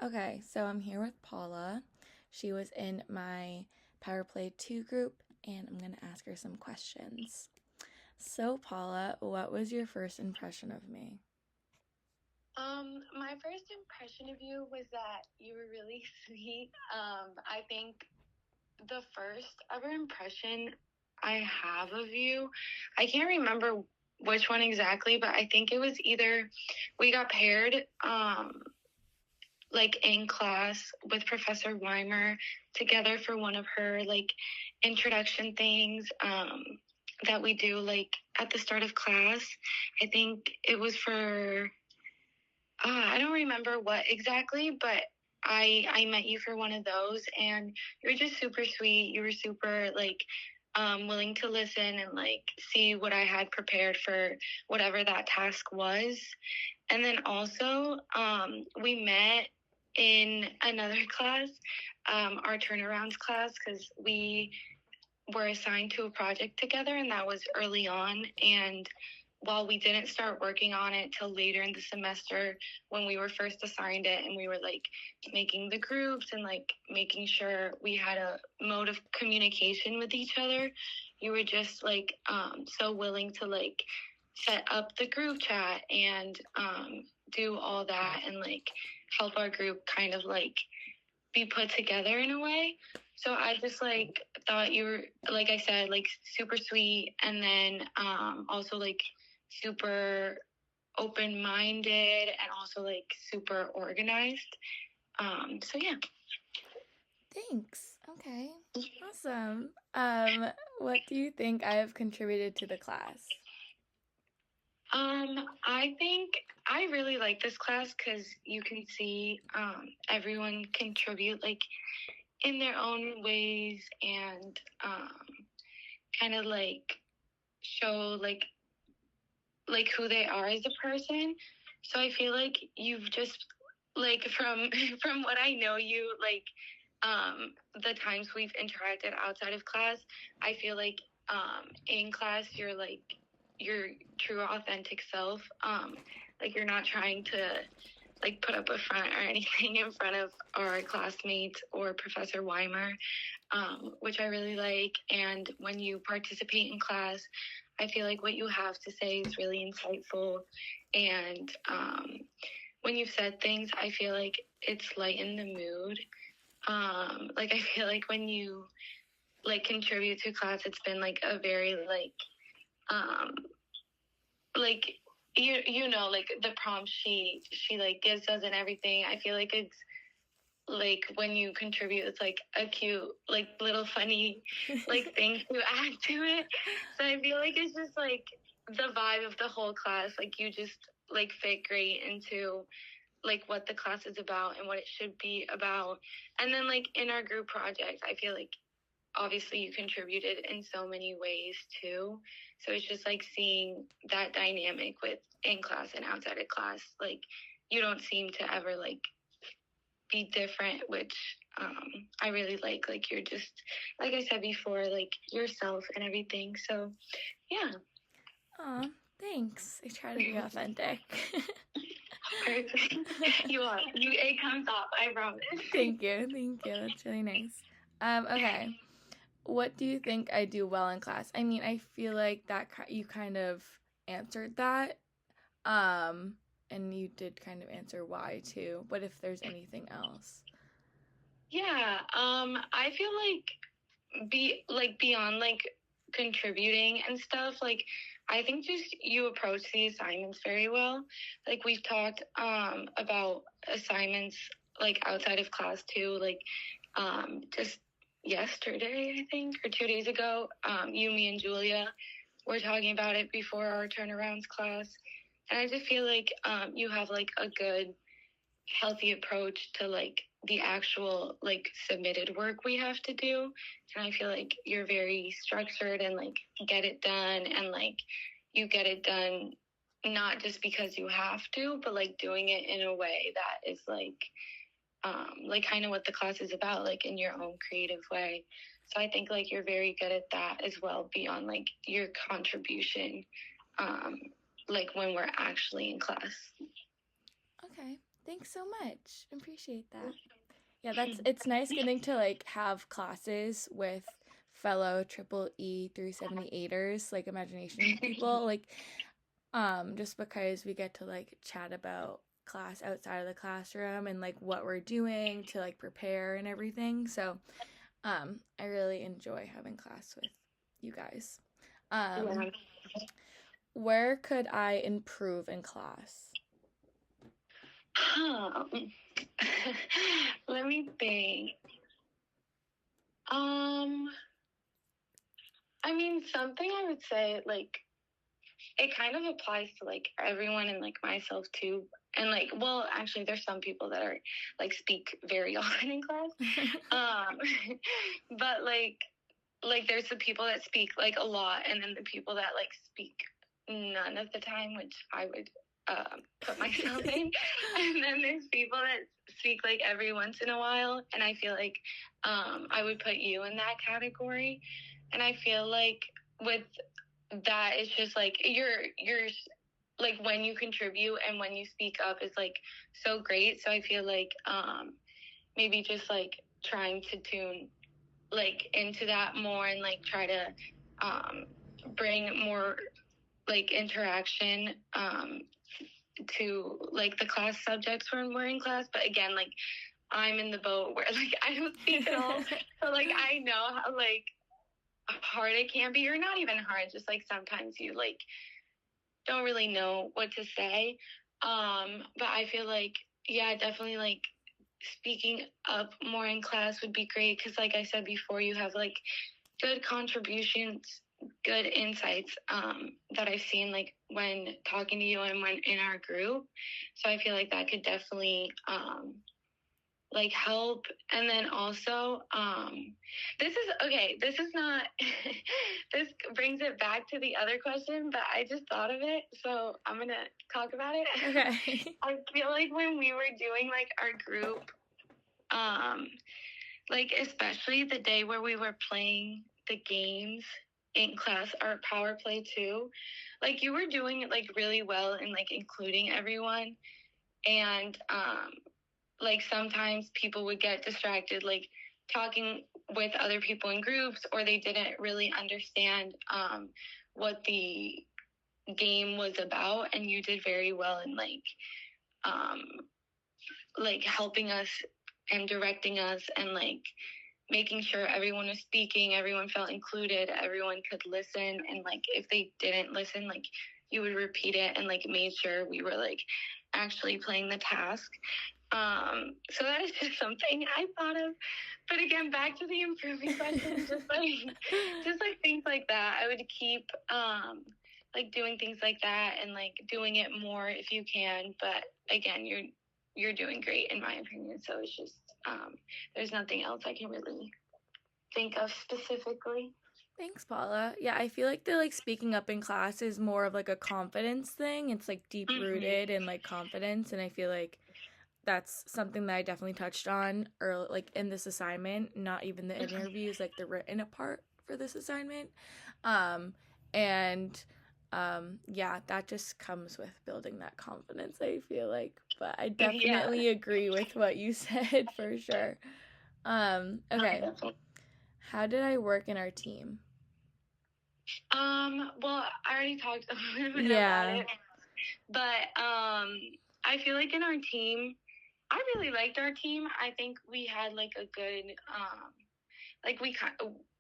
Okay, so I'm here with Paula. She was in my Power Play 2 group, and I'm going to ask her some questions. So, Paula, what was your first impression of me? My first impression of you was that you were really sweet. I think the first ever impression I have of you, I can't remember which one exactly, but I think it was either we got paired, like in class with Professor Weimer together for one of her like introduction things, that we do like at the start of class. I think it was for I don't remember what exactly, but I met you for one of those, and you were just super sweet. You were super like willing to listen and like see what I had prepared for whatever that task was. And then also we met in another class, our turnarounds class, because we were assigned to a project together, and that was early on. And while we didn't start working on it till later in the semester when we were first assigned it, and we were like making the groups and like making sure we had a mode of communication with each other, you were just like so willing to like set up the group chat and do all that and like help our group kind of like be put together in a way. So I just like thought you were, like I said, like super sweet, and then also like super open minded and also like super organized. So yeah. Thanks. Okay. Awesome. What do you think I have contributed to the class? I think I really like this class because you can see everyone contribute like in their own ways and kind of like show like who they are as a person. So I feel like you've just like from from what I know you like the times we've interacted outside of class, I feel like in class you're like your true authentic self. Like you're not trying to like put up a front or anything in front of our classmates or Professor Weimer, which I really like. And when you participate in class, I feel like what you have to say is really insightful. And when you've said things, I feel like it's lightened the mood. Like I feel like when you like contribute to class, it's been like a very um, like you know like the prompt she like gives us and everything. I feel like it's like when you contribute it's like a cute like little funny like thing to add to it. So I feel like it's just like the vibe of the whole class, like you just like fit great into like what the class is about and what it should be about. And then like in our group project, I feel like obviously you contributed in so many ways too. So it's just like seeing that dynamic with in class and outside of class. Like you don't seem to ever like be different, which I really like. Like you're just like I said before, like yourself and everything. So yeah. Aw, thanks. I try to be authentic. Perfect. You are. You it comes off, I promise. Thank you. Thank you. That's really nice. Okay. What do you think I do well in class? I mean, I feel like that you kind of answered that. Um, and you did kind of answer why too. But if there's anything else. Yeah. I feel like be like beyond like contributing and stuff, like I think just you approach the assignments very well. Like we've talked about assignments like outside of class too, like just yesterday I think or 2 days ago, you, me and Julia were talking about it before our turnarounds class. And I just feel like you have like a good healthy approach to like the actual like submitted work we have to do. And I feel like you're very structured and like get it done, and like you get it done not just because you have to, but like doing it in a way that is like kind of what the class is about, like in your own creative way. So I think like you're very good at that as well beyond like your contribution, um like when we're actually in class. Okay. Thanks so much. Appreciate that. Yeah, it's nice getting to like have classes with fellow triple E 378ers, like imagination people, like just because we get to like chat about class outside of the classroom and like what we're doing to like prepare and everything. So, I really enjoy having class with you guys. Um, Yeah. where could I improve in class? Huh. Let me think. Um, I mean, something I would say, like, it kind of applies to like everyone and like myself too. And like, well, actually, there's some people that are like speak very often in class. Um, but like there's the people that speak like a lot, and then the people that like speak none of the time, which I would put myself in. And then there's people that speak like every once in a while, and I feel like I would put you in that category. And I feel like with that, it's just like you're like when you contribute and when you speak up is like so great. So I feel like maybe just like trying to tune like into that more and like try to bring more like interaction to like the class subjects when we're in class. But again, like I'm in the boat where like I don't speak at all, so like I know how like hard it can be, or not even hard, just like sometimes you like don't really know what to say. But I feel like, yeah, definitely like speaking up more in class would be great because, like I said before, you have like good contributions, good insights that I've seen like when talking to you and when in our group. So I feel like that could definitely like help. And then also this is not this brings it back to the other question, but I just thought of it, so I'm gonna talk about it. Okay. I feel like when we were doing like our group like especially the day where we were playing the games in class, our power play too, like you were doing it like really well and like including everyone. And like sometimes people would get distracted like talking with other people in groups, or they didn't really understand what the game was about, and you did very well in um like helping us and directing us and like making sure everyone was speaking, everyone felt included, everyone could listen, and like if they didn't listen, like you would repeat it and like made sure we were like actually playing the task. So that is just something I thought of. But again, back to the improving question, just like things like that. I would keep like doing things like that and like doing it more if you can. But again, you're doing great in my opinion. So it's just there's nothing else I can really think of specifically. Thanks, Paula. Yeah, I feel like the like speaking up in class is more of like a confidence thing. It's like deep rooted in like confidence, and I feel like that's something that I definitely touched on or like in this assignment, not even the interviews, like the written part for this assignment. Um and yeah, that just comes with building that confidence, I feel like. But I definitely agree with what you said for sure. Okay. How did I work in our team? Well, I already talked a little bit about it, but I feel like in our team, I really liked our team. I think we had like a good, like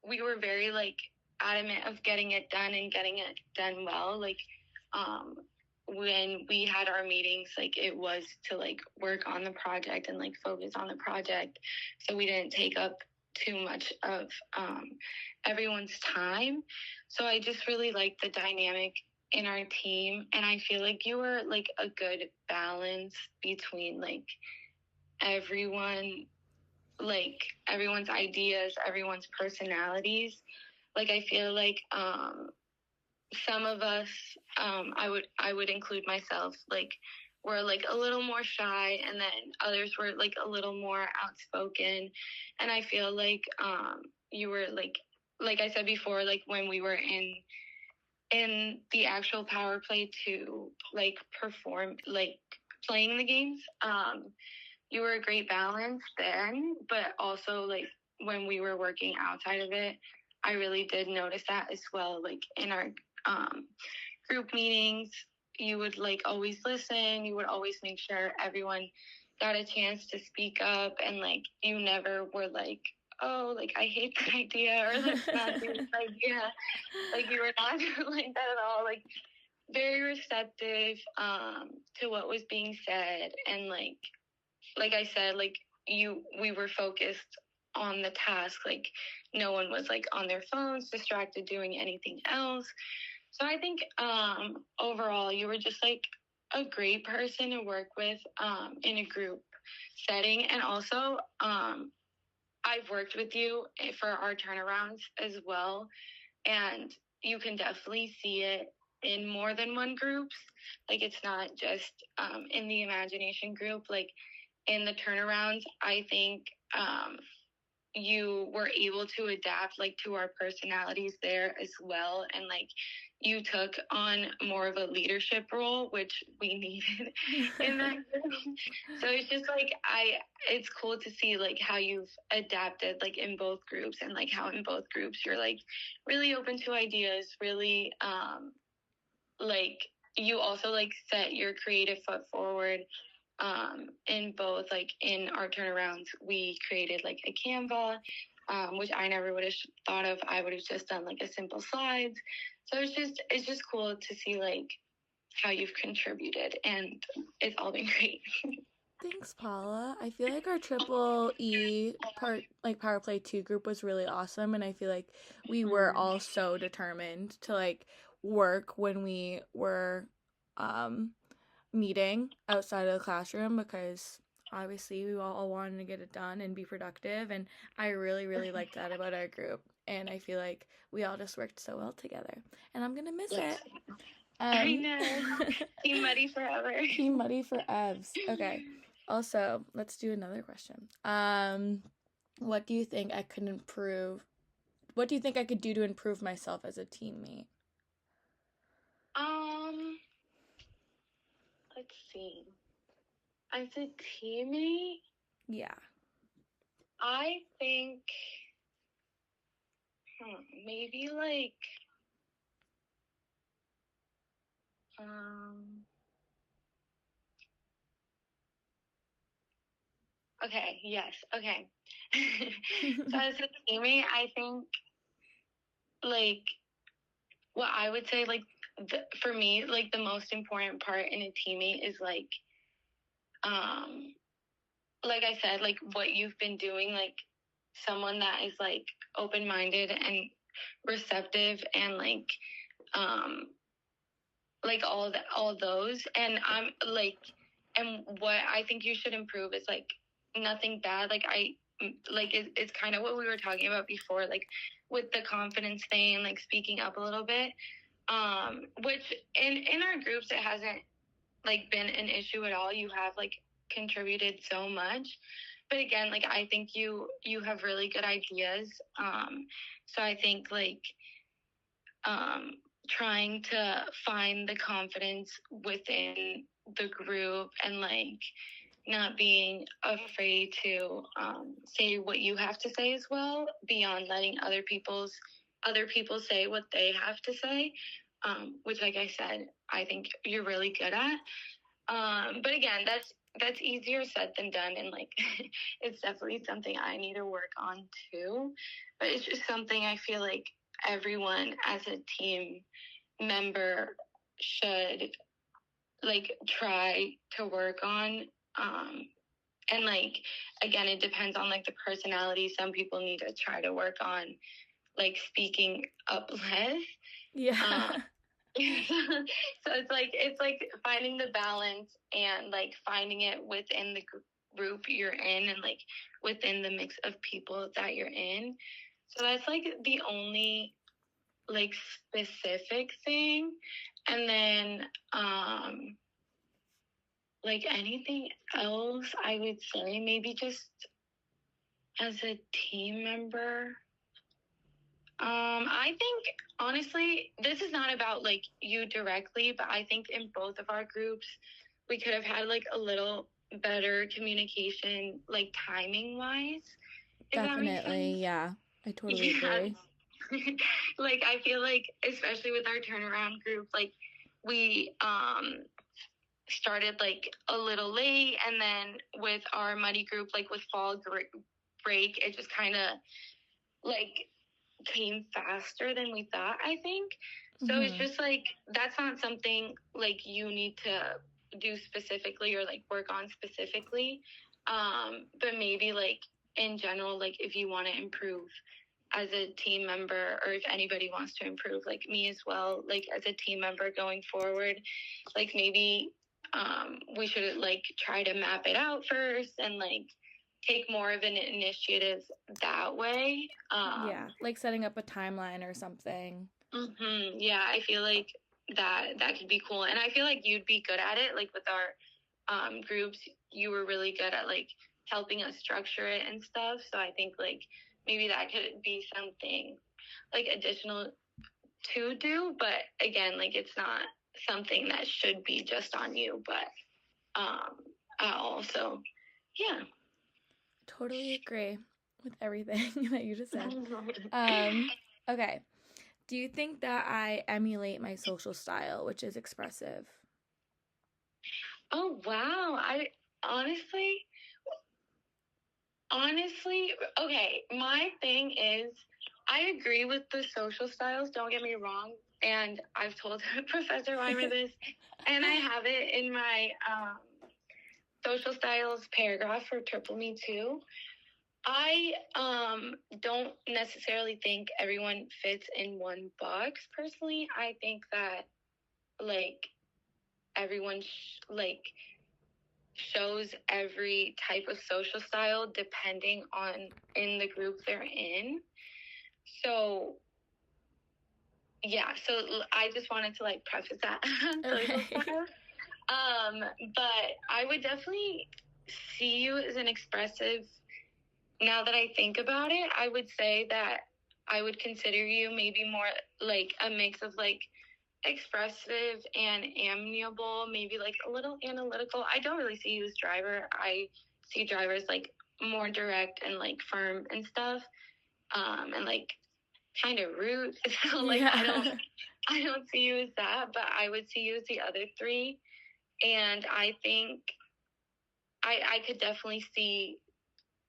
we were very like adamant of getting it done and getting it done well. Like, when we had our meetings, like it was to like work on the project and like focus on the project, so we didn't take up too much of everyone's time. So I just really like the dynamic in our team, and I feel like you were like a good balance between like everyone, like everyone's ideas, everyone's personalities. Like I feel like some of us, I would include myself, like were like a little more shy, and then others were like a little more outspoken. And I feel like you were like I said before, like when we were in the actual power play to like perform, like playing the games. You were a great balance then, but also like when we were working outside of it, I really did notice that as well. Like in our group meetings, you would like always listen. You would always make sure everyone got a chance to speak up, and like you never were like, oh, like I hate that idea, or let's not do this idea. Like you were not like that at all. Like very receptive to what was being said, and like I said, like we were focused on the task. Like no one was like on their phones, distracted doing anything else. So I think overall, you were just like a great person to work with in a group setting. And also, I've worked with you for our turnarounds as well. And you can definitely see it in more than one groups. Like it's not just in the imagination group. Like in the turnarounds, I think you were able to adapt like to our personalities there as well, and like you took on more of a leadership role, which we needed in that group. So it's just like it's cool to see like how you've adapted like in both groups, and like how in both groups you're like really open to ideas, really like you also like set your creative foot forward. In both, like in our turnarounds, we created like a Canva, which I never would have thought of. I would have just done like a simple slides. So it's just cool to see like how you've contributed, and it's all been great. Thanks, Paula. I feel like our triple E part, like Power Play 2 group was really awesome, and I feel like we were all so determined to like work when we were meeting outside of the classroom, because obviously we all wanted to get it done and be productive, and I really really liked that about our group, and I feel like we all just worked so well together, and I'm gonna miss it. I know. Team Muddy forever. Team Muddy for Evs. Okay. Also, let's do another question. What do you think I could improve? What do you think I could do to improve myself as a teammate? Let's see. As a teammate, Yeah. I think maybe like okay, yes, okay. So as a teammate, I think like what I would say like for me, like the most important part in a teammate is like I said, like what you've been doing, like someone that is like open-minded and receptive, and like all those. And I'm like, and what I think you should improve is like nothing bad. Like it's kind of what we were talking about before, like with the confidence thing, like speaking up a little bit. Which in our groups it hasn't like been an issue at all. You have like contributed so much, but again, like I think you have really good ideas. So I think like trying to find the confidence within the group, and like not being afraid to say what you have to say as well, beyond letting other people say what they have to say, which like I said, I think you're really good at. But again, that's easier said than done, and like it's definitely something I need to work on too. But it's just something I feel like everyone as a team member should like try to work on. And like again, it depends on like the personality. Some people need to try to work on like speaking up less. Yeah. So it's like finding the balance, and like finding it within the group you're in, and like within the mix of people that you're in. So that's like the only like specific thing. And then like anything else, I would say maybe just as a team member, I think honestly, this is not about like you directly, but I think in both of our groups, we could have had like a little better communication, like timing wise, if that makes Definitely, sense. yeah. I totally Yeah. agree. Like I feel like, especially with our turnaround group, like we started like a little late, and then with our muddy group, like with fall break, it just kind of like came faster than we thought, I think. So it's just like, that's not something like you need to do specifically or like work on specifically. But maybe like in general, like if you want to improve as a team member, or if anybody wants to improve, like me as well, like as a team member going forward, like maybe we should like try to map it out first and like take more of an initiative that way. Yeah, like setting up a timeline or something. Yeah, I feel like that could be cool, and I feel like you'd be good at it. Like with our groups, you were really good at like helping us structure it and stuff. So I think like maybe that could be something like additional to do. But again, like it's not something that should be just on you, but also, yeah. Totally agree with everything that you just said. Okay. Do you think that I emulate my social style, which is expressive? Oh wow. I honestly, okay, my thing is, I agree with the social styles, don't get me wrong. And I've told Professor Weimer this, and I have it in my social styles paragraph for Triple Me too. I don't necessarily think everyone fits in one box personally. I think that like everyone like shows every type of social style depending on in the group they're in. So yeah, so I just wanted to like preface that social style. But I would definitely see you as an expressive. Now that I think about it, I would say that I would consider you maybe more like a mix of like expressive and amiable, maybe like a little analytical. I don't really see you as driver. I see drivers like more direct and like firm and stuff, and like kind of rude. So like I don't see you as that, but I would see you as the other three. And I think I could definitely see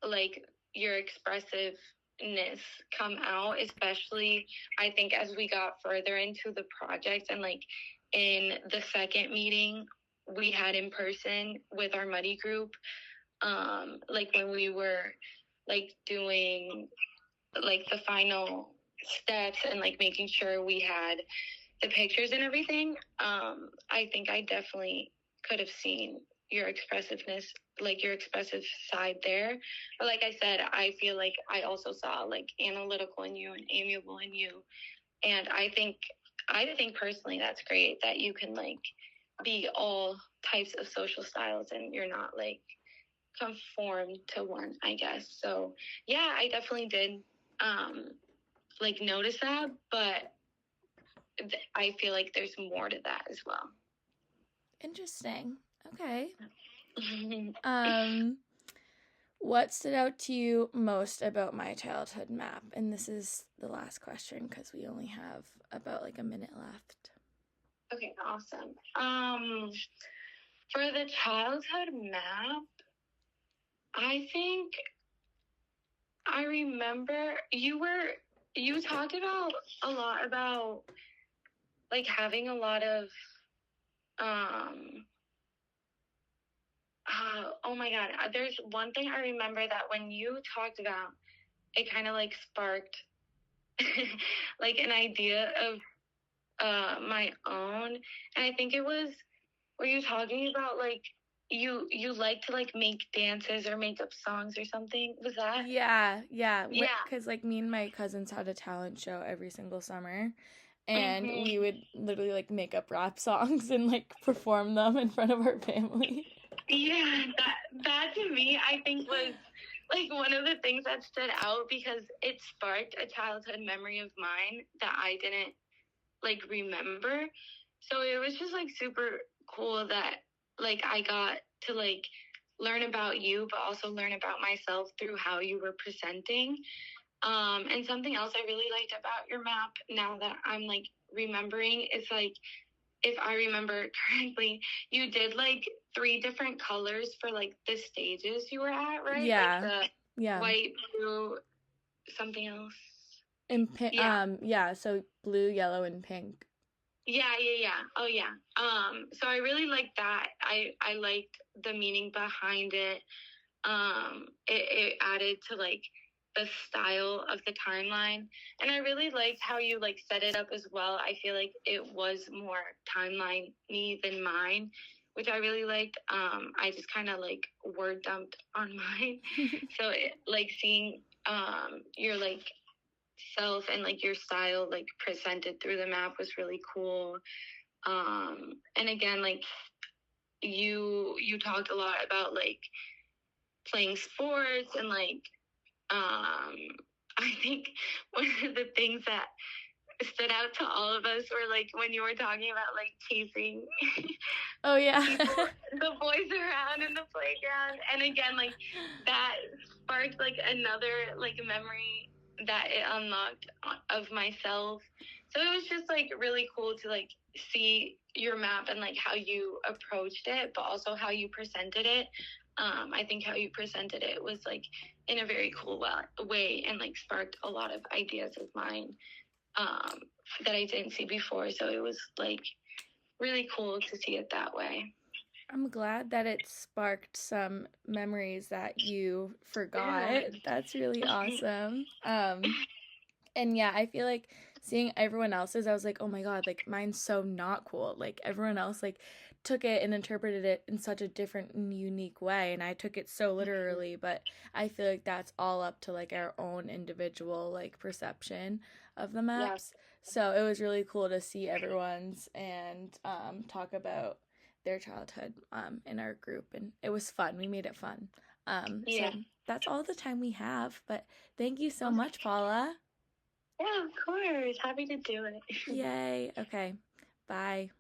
like your expressiveness come out, especially I think as we got further into the project, and like in the second meeting we had in person with our muddy group, like when we were like doing like the final steps and like making sure we had the pictures and everything. I think I definitely could have seen your expressiveness, like your expressive side there. But like I said, I feel like I also saw like analytical in you and amiable in you. And I think personally that's great that you can like be all types of social styles and you're not like conformed to one, I guess. So yeah, I definitely did like notice that, but I feel like there's more to that as well. Interesting. Okay. What stood out to you most about my childhood map? And this is the last question because we only have about like a minute left. Okay, awesome. For the childhood map, I think I remember you talked about a lot about like having a lot of oh my god, there's one thing I remember that when you talked about, it kind of like sparked like an idea of my own. And I think it was, were you talking about like you like to like make dances or make up songs or something? Was that? Yeah. Because like me and my cousins had a talent show every single summer, and we would literally like make up rap songs and like perform them in front of our family. Yeah, that to me I think was like one of the things that stood out because it sparked a childhood memory of mine that I didn't like remember. So it was just like super cool that like I got to like learn about you, but also learn about myself through how you were presenting. And something else I really liked about your map, now that I'm like remembering, is like, if I remember correctly, you did like three different colors for like the stages you were at, right? Yeah. Like the Yeah. white, blue, something else. And pink, Yeah. yeah, so blue, yellow, and pink. Yeah. Oh yeah. So I really liked that. I liked the meaning behind it. It added to like the style of the timeline, and I really liked how you like set it up as well. I feel like it was more timeline-y than mine, which I really liked. I just kind of like word dumped on mine, so like seeing your like self and like your style like presented through the map was really cool. And again, like you talked a lot about like playing sports and like I think one of the things that stood out to all of us were like when you were talking about like chasing Oh yeah. the boys around in the playground, and again like that sparked like another like memory that it unlocked of myself. So it was just like really cool to like see your map and like how you approached it, but also how you presented it. I think how you presented it was like in a very cool way, and like sparked a lot of ideas of mine um, that I didn't see before. So it was like really cool to see it that way. I'm glad that it sparked some memories that you forgot. Yeah. That's really awesome. And yeah, I feel like seeing everyone else's, I was like, oh my God, like mine's so not cool. Like everyone else like took it and interpreted it in such a different and unique way. And I took it so literally, but I feel like that's all up to like our own individual like perception of the maps. So it was really cool to see everyone's and talk about their childhood in our group. And it was fun. We made it fun. Yeah. So that's all the time we have. But thank you so much, Paula. Yeah, of course. Happy to do it. Yay. Okay. Bye.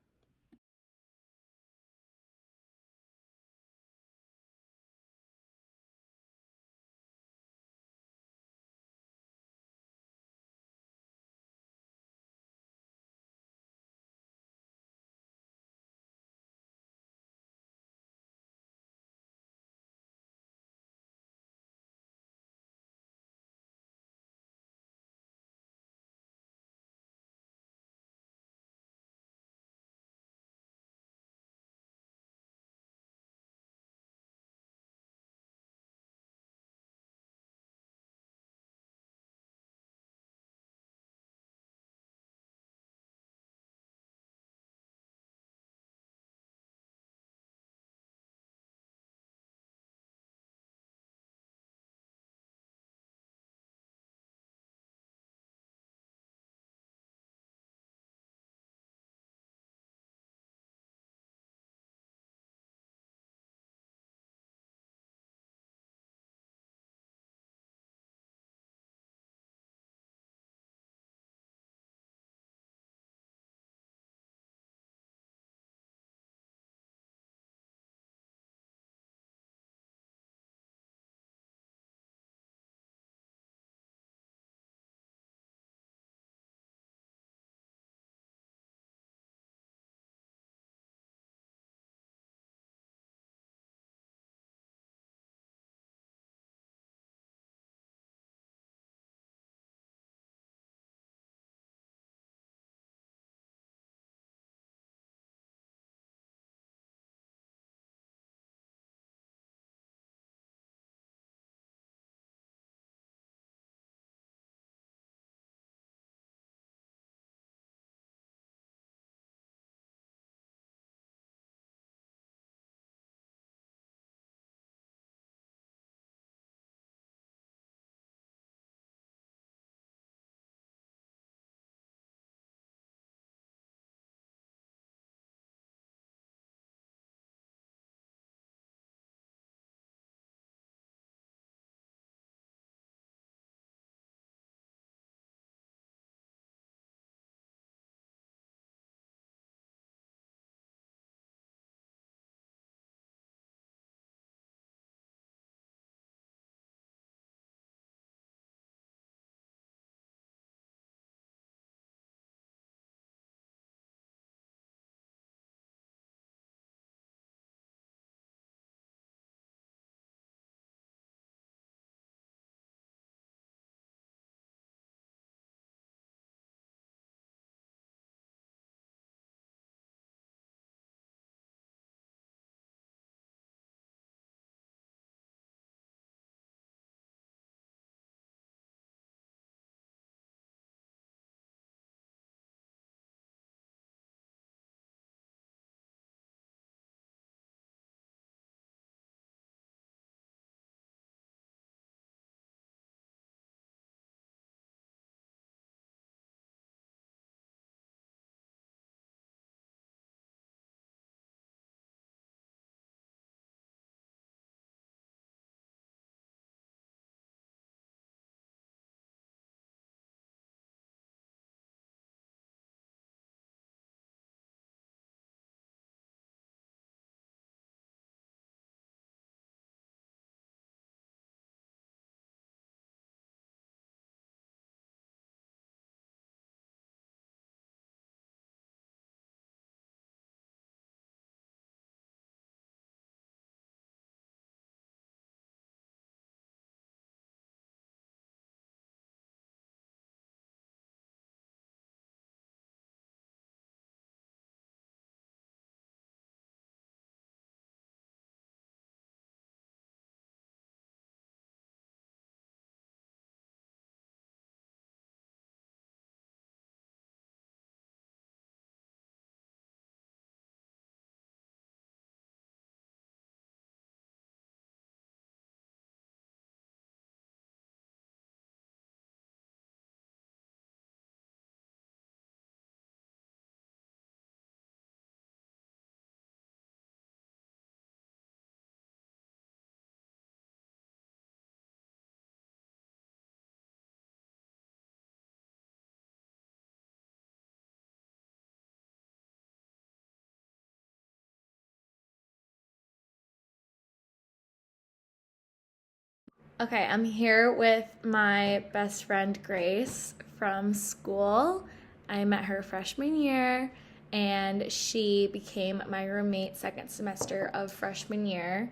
Okay, I'm here with my best friend Grace from school. I met her freshman year, and she became my roommate second semester of freshman year.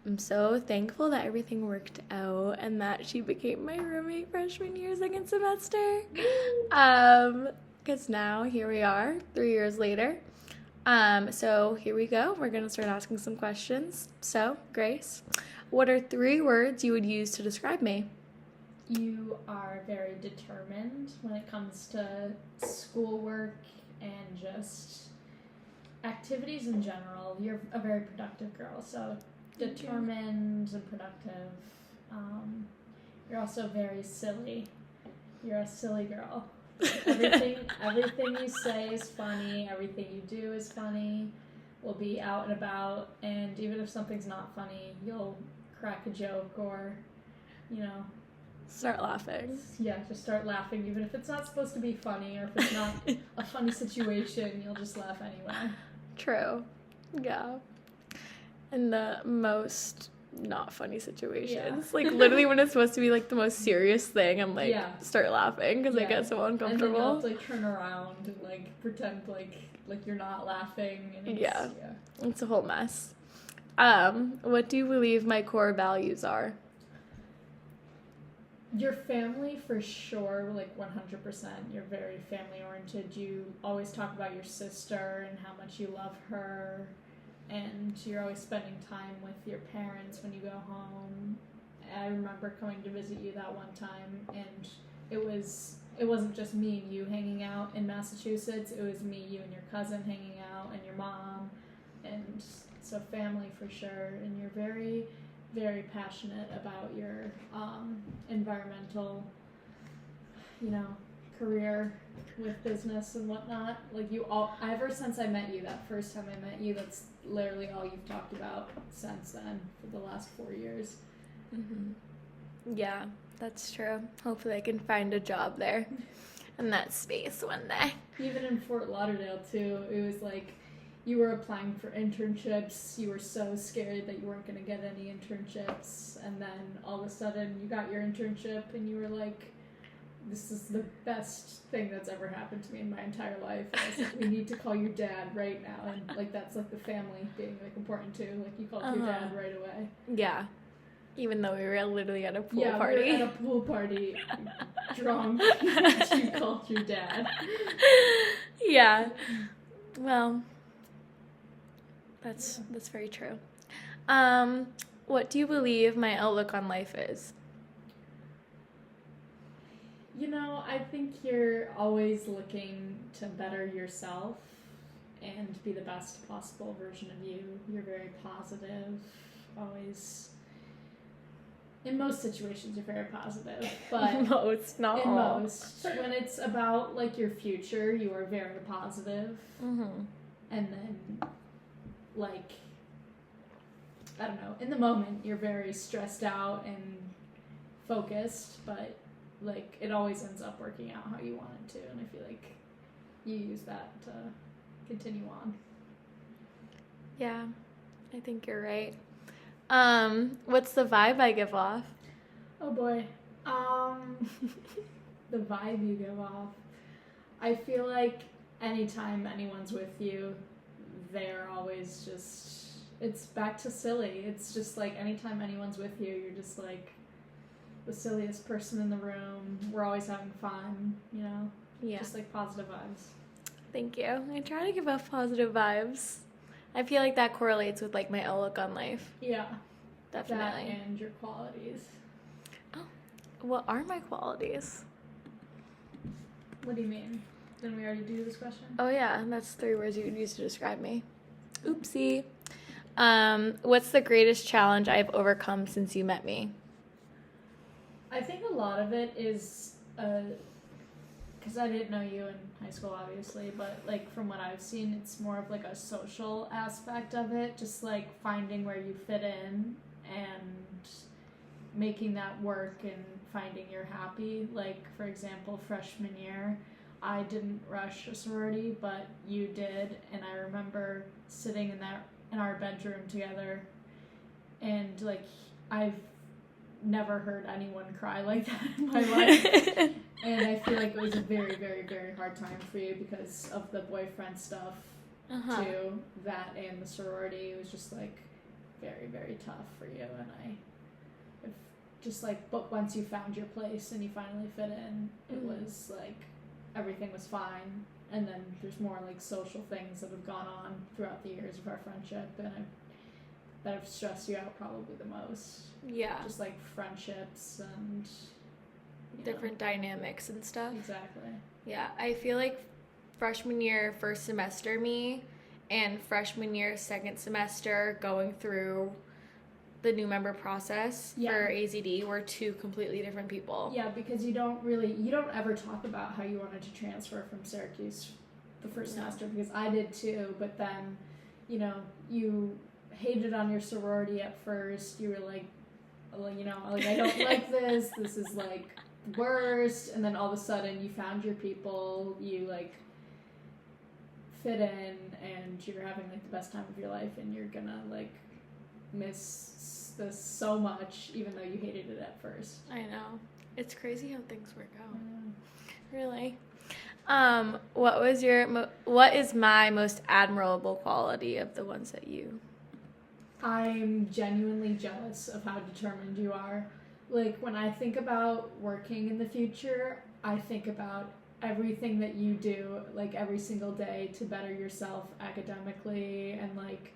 I'm so thankful that everything worked out and that she became my roommate freshman year, second semester. Because now here we are, 3 years later. So here we go. We're gonna start asking some questions. So, Grace, what are 3 words you would use to describe me? You are very determined when it comes to schoolwork and just activities in general. You're a very productive girl, so determined and productive. You're also very silly. You're a silly girl. Everything you say is funny. Everything you do is funny. We'll be out and about, and even if something's not funny, you'll crack a joke or, Start laughing. yeah, just start laughing. Even if it's not supposed to be funny or if it's not a funny situation, you'll just laugh anyway. True. Yeah. In the most not funny situations. Yeah. Like, literally when it's supposed to be, like, the most serious thing, I'm like, Yeah. start laughing because I Yeah. get so And then uncomfortable. you'll have to, like, turn around and, like, pretend like you're not laughing. And Yeah. It's a whole mess. What do you believe my core values are? Your family, for sure, like 100%. You're very family oriented. You always talk about your sister and how much you love her, and you're always spending time with your parents when you go home. I remember coming to visit you that one time, and it wasn't just me and you hanging out in Massachusetts. It was me, you, and your cousin hanging out, and your mom, and so family for sure. And you're very, very passionate about your environmental, career with business and whatnot. Like ever since I met you, that first time I met you, that's literally all you've talked about since then for the last 4 years. Mm-hmm. Yeah, that's true. Hopefully I can find a job there in that space one day. Even in Fort Lauderdale too, it was like you were applying for internships. You were so scared that you weren't going to get any internships, and then all of a sudden you got your internship and you were like, this is the best thing that's ever happened to me in my entire life. And I was like, we need to call your dad right now. And like that's like the family being like important too. Like you called your dad right away. Yeah. Even though we were literally at a pool Yeah, party. we were at a pool party, drunk. You called your dad. Yeah. Well, that's very true. What do you believe my outlook on life is? I think you're always looking to better yourself and be the best possible version of you. You're very positive, always. In most situations, you're very positive, but most, not in all. most, when it's about like your future, you are very positive. Mm-hmm. And then, like, I don't know, in the moment, you're very stressed out and focused, but like it always ends up working out how you want it to, and I feel like you use that to continue on. Yeah, I think you're right. What's the vibe I give off? Oh boy. The vibe you give off. I feel like anytime anyone's with you, they're always just, it's back to silly. It's just like anytime anyone's with you, you're just like the silliest person in the room. We're always having fun, Yeah. Just like positive vibes. Thank you. I try to give off positive vibes. I feel like that correlates with like my outlook on life. Yeah. Definitely. That and your qualities. Oh, what are my qualities? What do you mean? Didn't we already do this question? Oh yeah, that's 3 words you would use to describe me. Oopsie. What's the greatest challenge I've overcome since you met me? I think a lot of it is, because I didn't know you in high school, obviously, but like from what I've seen, it's more of like a social aspect of it, just like finding where you fit in and making that work and finding you're happy. Like, for example, freshman year, I didn't rush a sorority, but you did, and I remember sitting in our bedroom together, and like I've never heard anyone cry like that in my life. And I feel like it was a very, very, very hard time for you because of the boyfriend stuff too. That and the sorority, it was just like very, very tough for you. And just like, but once you found your place and you finally fit in, it was like everything was fine. And then there's more like social things that have gone on throughout the years of our friendship, and that have stressed you out probably the most. Yeah. Just like friendships and different dynamics and stuff. Exactly. Yeah, I feel like freshman year, first semester me, and freshman year, second semester going through the new member process for AZD were two completely different people. Yeah, because you don't ever talk about how you wanted to transfer from Syracuse the first semester, because I did too, but then, you hated on your sorority at first. You were like, I don't like this is like the worst, and then all of a sudden you found your people, you like fit in, and you're having like the best time of your life, and you're gonna like miss this so much, even though you hated it at first. I know. It's crazy how things work out. Yeah. Really. What is my most admirable quality of the ones that you... I'm genuinely jealous of how determined you are. Like, when I think about working in the future, I think about everything that you do, like, every single day to better yourself academically and, like,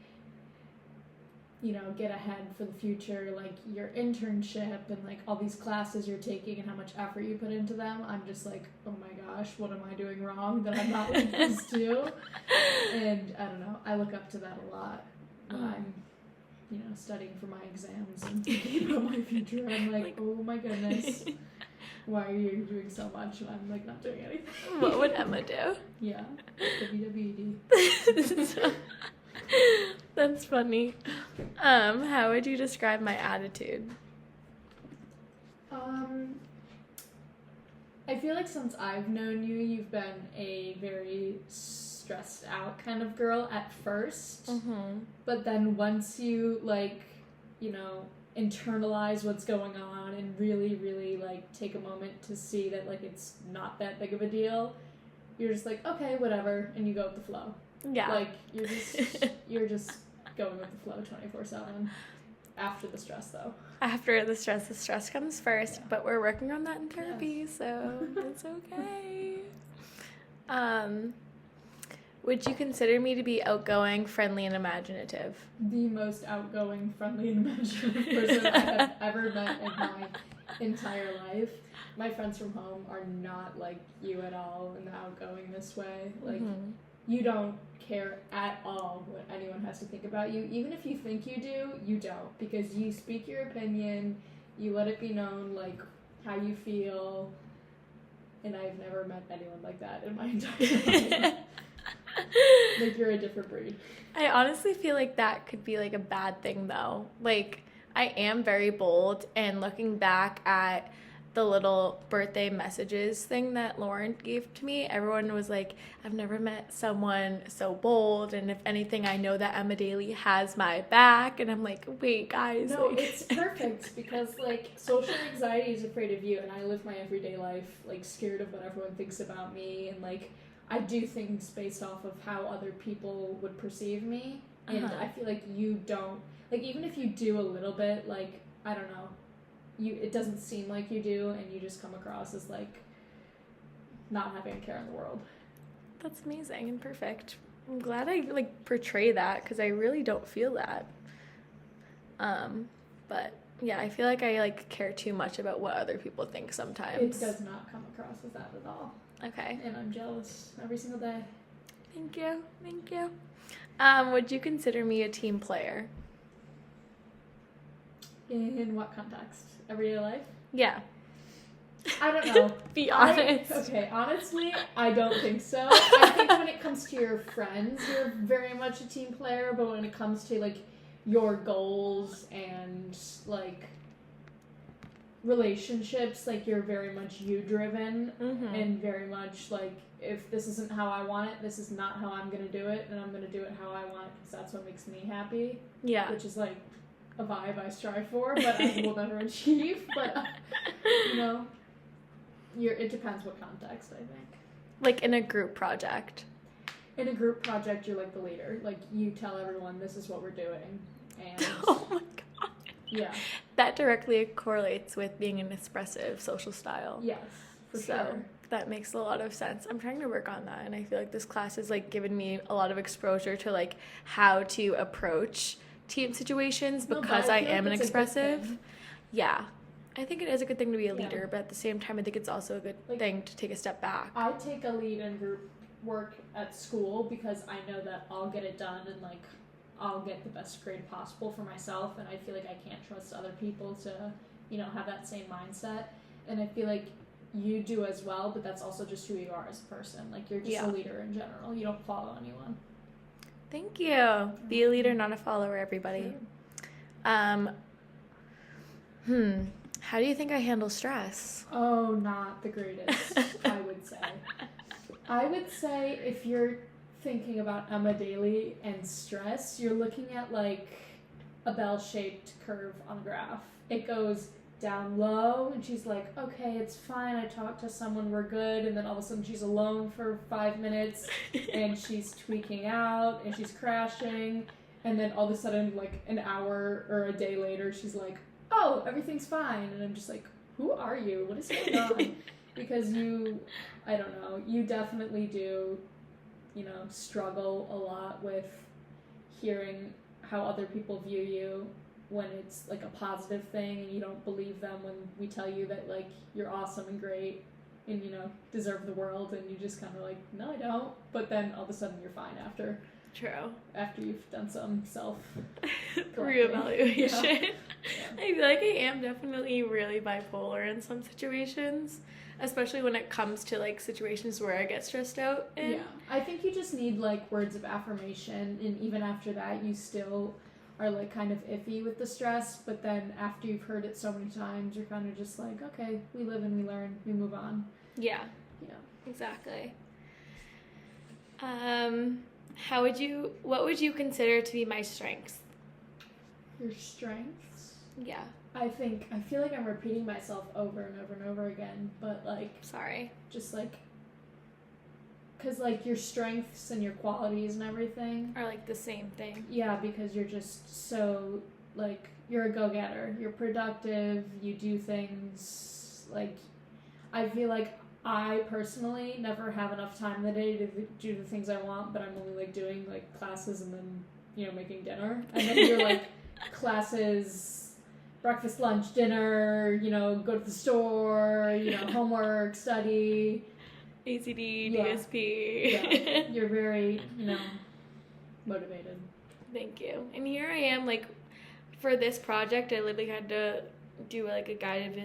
get ahead for the future, like your internship and like all these classes you're taking and how much effort you put into them. I'm just like, oh my gosh, what am I doing wrong that I'm not like this too? And I don't know, I look up to that a lot when I'm studying for my exams and thinking about my future. I'm like, oh my goodness, why are you doing so much and I'm like not doing anything? What would Emma do? Yeah, WWED. That's funny. How would you describe my attitude? I feel like since I've known you, you've been a very stressed out kind of girl at first. But then once you internalize what's going on and really, really like take a moment to see that like it's not that big of a deal, you're just like, okay, whatever, and you go with the flow. Yeah. Like, you're just going with the flow 24/7. After the stress, though. After the stress comes first, but we're working on that in therapy, so it's okay. Would you consider me to be outgoing, friendly, and imaginative? The most outgoing, friendly, and imaginative person I have ever met in my entire life. My friends from home are not like you at all in the outgoingness way. Like, you don't care at all what anyone has to think about you. Even if you think you do, you don't. Because you speak your opinion, you let it be known, like, how you feel. And I've never met anyone like that in my entire life. Like, you're a different breed. I honestly feel like that could be, like, a bad thing, though. Like, I am very bold, and looking back at the little birthday messages thing that Lauren gave to me, everyone was like, I've never met someone so bold, and if anything, I know that Emma Daly has my back. And I'm like, wait, guys. No, like... it's perfect because, like, social anxiety is afraid of you, and I live my everyday life, like, scared of what everyone thinks about me, and, like, I do things based off of how other people would perceive me, and I feel like you don't, like, even if you do a little bit, like, I don't know, it doesn't seem like you do, and you just come across as, like, not having a care in the world. That's amazing and perfect. I'm glad I, like, portray that, because I really don't feel that. But, yeah, I feel like I, like, care too much about what other people think sometimes. It does not come across as that at all. Okay. And I'm jealous every single day. Thank you. Thank you. Would you consider me a team player? In what context? Everyday life? Yeah. I don't know. Be honest. Honestly, I don't think so. I think when it comes to your friends, you're very much a team player, but when it comes to, like, your goals and, like, relationships, like, you're very much you-driven, and very much, like, if this isn't how I want it, this is not how I'm gonna do it, and I'm gonna do it how I want it, because that's what makes me happy. Yeah. Which is, like, a vibe I strive for, but I will never achieve. But you know, it depends what context, I think. Like in a group project. In a group project, you're like the leader. Like, you tell everyone this is what we're doing, and Oh my god. yeah, That directly correlates with being an expressive social style. yes, for So sure. that makes a lot of sense. I'm trying to work on that, and I feel like this class has like given me a lot of exposure to like how to approach team situations No, but because I feel like am an that's a good expressive. thing. Yeah. I think it is a good thing to be a Yeah. leader, but at the same time I think it's also a good Like- thing to take a step back. I take a lead in group work at school because I know that I'll get it done and like I'll get the best grade possible for myself, and I feel like I can't trust other people to, you know, have that same mindset. And I feel like you do as well, but that's also just who you are as a person. Like, you're just Yeah. a leader in general. You don't follow anyone. Thank you. Be a leader, not a follower, everybody. How do you think I handle stress? Oh, not the greatest, I would say. I would say if you're thinking about Emma Daly and stress, you're looking at like a bell-shaped curve on a graph. It goes down low, and she's like, okay, it's fine, I talked to someone, we're good, and then all of a sudden she's alone for 5 minutes, and she's tweaking out, and she's crashing, and then all of a sudden, like an hour or a day later, she's like, oh, everything's fine, and I'm just like, who are you? What is going on? Because I don't know, you definitely do, you know, struggle a lot with hearing how other people view you when it's like a positive thing, and you don't believe them when we tell you that like you're awesome and great and, you know, deserve the world, and you just kind of like, no, I don't. But then all of a sudden you're fine after True. you've done some self Reevaluation. Yeah. I feel like I am definitely really bipolar in some situations, especially when it comes to like situations where I get stressed out. Yeah, I think you just need like words of affirmation, and even after that, you still are like kind of iffy with the stress. But then after you've heard it so many times, you're kind of just like, okay, we live and we learn, we move on. Yeah, Yeah. exactly. What would you consider to be my strengths? Your strengths. Yeah, I feel like I'm repeating myself over and over and over again, but like sorry. just like, cause like your strengths and your qualities and everything. Are like the same thing. Yeah, because you're just so, like, you're a go-getter. You're productive. You do things, like, I feel like I personally never have enough time in the day to do the things I want, but I'm only, like, doing, like, classes and then, you know, making dinner. And then you're, like, classes, breakfast, lunch, dinner, you know, go to the store, you know, homework, study. ACD, Yeah. DSP. Yeah, you're very, you know, motivated. Thank you. And here I am, like, for this project, I literally had to do, like, a guided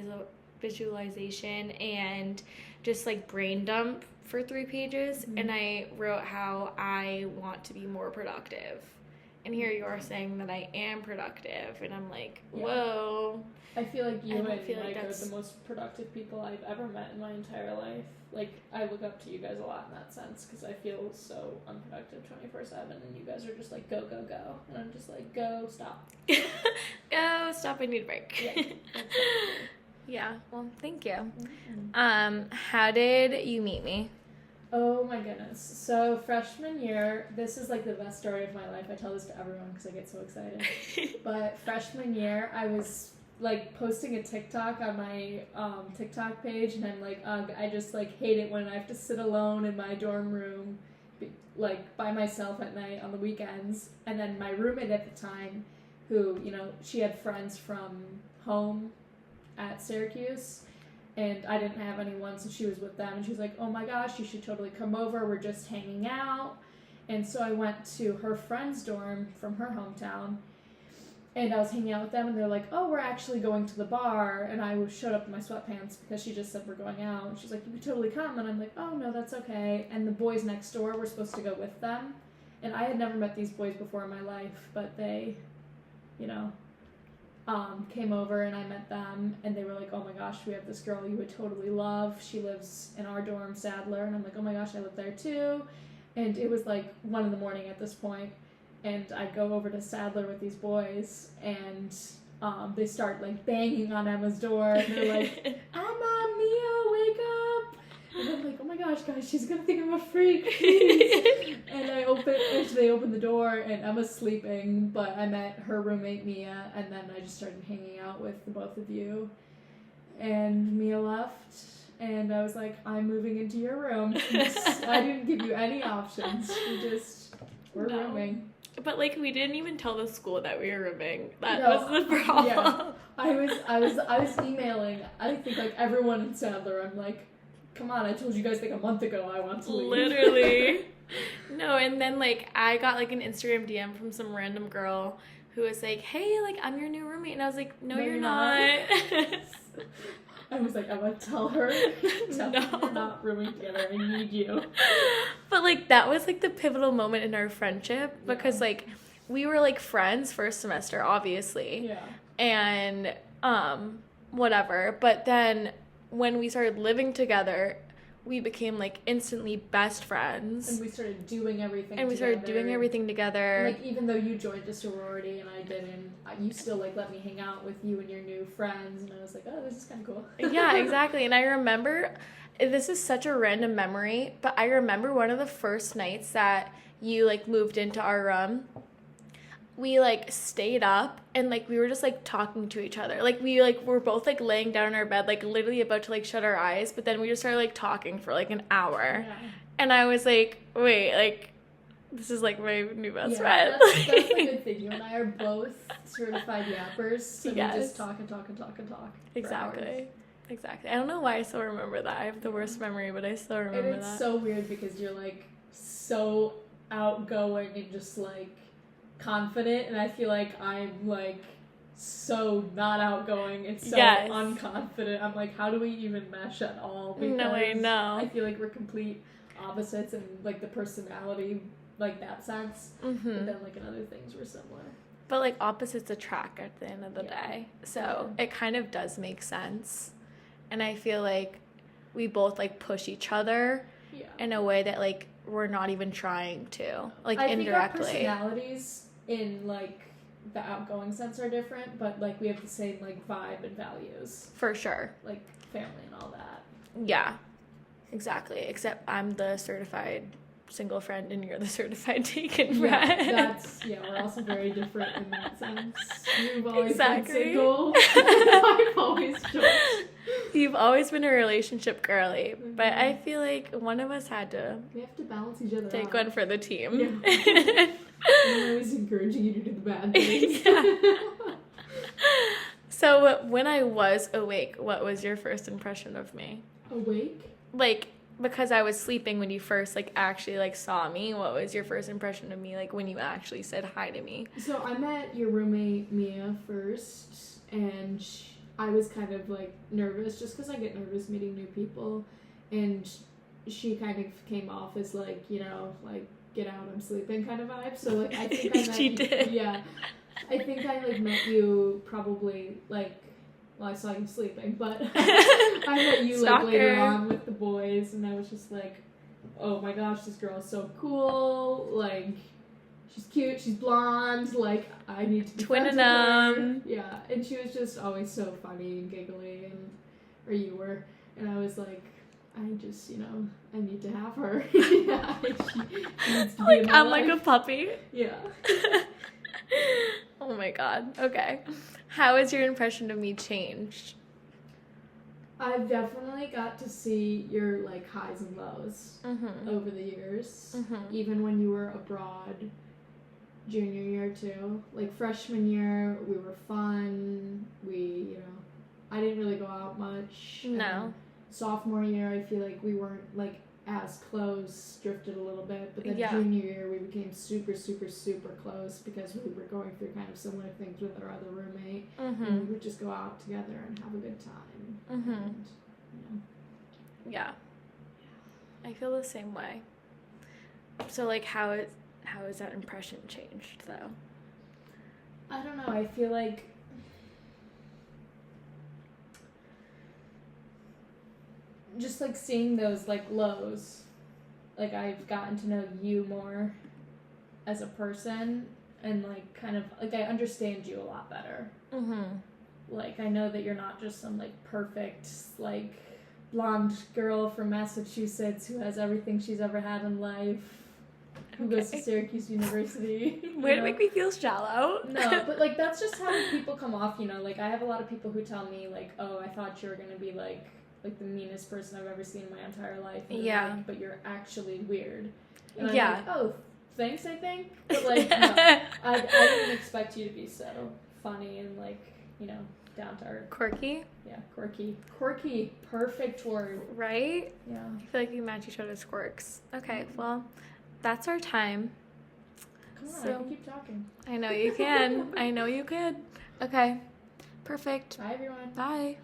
visualization and just, like, brain dump for 3 pages. Mm-hmm. And I wrote how I want to be more productive. And here you are saying that I am productive. And I'm like, Yeah. whoa. I feel like you I don't and feel like Mike are that's- the most productive people I've ever met in my entire life. Like, I look up to you guys a lot in that sense, because I feel so unproductive 24/7, and you guys are just like, go, go, go. And I'm just like, go, stop. Oh, stop, I need a break. Yeah, exactly. Yeah, well, thank you. Mm-hmm. How did you meet me? Oh my goodness. So, freshman year, this is like the best story of my life. I tell this to everyone because I get so excited. But freshman year, I was like posting a TikTok on my TikTok page, and I'm like, ugh, I just like hate it when I have to sit alone in my dorm room, like by myself at night on the weekends. And then my roommate at the time, who, you know, she had friends from home at Syracuse, and I didn't have anyone, so she was with them, and she was like, oh my gosh, you should totally come over, we're just hanging out. And so I went to her friend's dorm from her hometown, and I was hanging out with them, and they're like, oh, we're actually going to the bar, and I showed up in my sweatpants because she just said we're going out, and she's like, you could totally come, and I'm like, oh, no, that's okay. And the boys next door were supposed to go with them, and I had never met these boys before in my life, but they, you know, came over, and I met them, and they were like, oh my gosh, we have this girl you would totally love, she lives in our dorm, Sadler. And I'm like, oh my gosh, I live there too. And it was like 1 a.m. at this point, and I go over to Sadler with these boys, and they start like banging on Emma's door, and they're like, Emma, Mia, wake up! And I'm like, oh my gosh, guys, she's gonna think I'm a freak, please. And they open the door, and Emma's sleeping, but I met her roommate Mia, and then I just started hanging out with the both of you. And Mia left, and I was like, I'm moving into your room. I didn't give you any options. We're rooming. But like, we didn't even tell the school that we were rooming. That No, was the problem. Yeah. I was emailing, I think like everyone in Sadler. I'm like, come on, I told you guys like a month ago I want to leave. Literally. No, and then like I got like an Instagram DM from some random girl who was like, hey, like I'm your new roommate, and I was like, no you're not. I was like, I'm gonna tell her you're not rooming together, I need you. But like that was like the pivotal moment in our friendship, because like we were like friends first semester, obviously. Yeah. And whatever. But then when we started living together, we became like instantly best friends. And we started doing everything together. Like, even though you joined a sorority and I didn't, you still like let me hang out with you and your new friends, and I was like, oh, this is kind of cool. Yeah, exactly. And I remember, this is such a random memory, but I remember one of the first nights that you like moved into our room. We like stayed up and like we were just like talking to each other. Like we like were both like laying down in our bed, like literally about to like shut our eyes, but then we just started like talking for like an hour. Yeah. And I was like, wait, like this is like my new best friend. That's the good thing. You and I are both certified yappers, so we just talk and talk and talk and talk. Exactly. I don't know why I still remember that. I have the worst memory, but I still remember that. And it's so weird because you're like so outgoing and just like confident, and I feel like I'm like so not outgoing and so unconfident. I'm like, how do we even mesh at all? Because no, I know. I feel like we're complete opposites in like the personality, like that sense. Mm-hmm. But then like in other things we're similar. But like opposites attract at the end of the day. So it kind of does make sense. And I feel like we both like push each other in a way that like we're not even trying to. Like indirectly. I think our personalities in like the outgoing sense are different, but like we have the same like vibe and values. For sure. Like family and all that. Yeah. Exactly. Except I'm the certified single friend and you're the certified taken friend. We're also very different in that sense. You've always been single. I've always joined. You've always been a relationship girly, but I feel like one of us had to. We have to balance each other out. Take one for the team. Yeah. I'm always encouraging you to do the bad things. So when I was awake, what was your first impression of me? Awake? Like, because I was sleeping when you first like actually like saw me, what was your first impression of me, like when you actually said hi to me? So I met your roommate Mia first, and I was kind of like nervous just because I get nervous meeting new people, and she kind of came off as like, you know, like get out, I'm sleeping kind of vibe. So like I think I met she did. Yeah, I think I like met you probably like. Well, I saw you sleeping, but I met you like later on with the boys, and I was just like, oh my gosh, this girl is so cool. Like, she's cute, she's blonde. Like, I need to be friends with her. Yeah, and she was just always so funny and giggly, or you were, and I was like, I just, you know, I need to have her. Yeah, she needs to be in my I'm life. like a puppy. Yeah. Oh my god. Okay. How has your impression of me changed? I've definitely got to see your like highs and lows over the years. Even when you were abroad, junior year too. Like freshman year, we were fun. We, I didn't really go out much. No. Sophomore year, I feel like we weren't like as close, drifted a little bit, but then junior year we became super, super, super close because we were going through kind of similar things with our other roommate, and we would just go out together and have a good time. And, Yeah. I feel the same way. So like how has that impression changed though? I don't know, I feel like just like seeing those like lows, like I've gotten to know you more as a person, and like kind of like I understand you a lot better. Mm-hmm. Like I know that you're not just some like perfect like blonde girl from Massachusetts who has everything she's ever had in life, who goes to Okay. Syracuse University. you Way to know? make me feel shallow. No, but like that's just how people come off, you know. Like I have a lot of people who tell me like, "Oh, I thought you were gonna be like the meanest person I've ever seen in my entire life." And Yeah. like, but you're actually weird. And I'm Yeah. like, "Oh, thanks, I think." But like, no, I didn't expect you to be so funny and like, you know, down to earth. Quirky, Yeah, quirky, perfect word. right? Yeah. I feel like we match each other's quirks. Okay, well, that's our time. Come on, I So- can keep talking. I know you can. I know you could. Okay, perfect. Bye, everyone. Bye.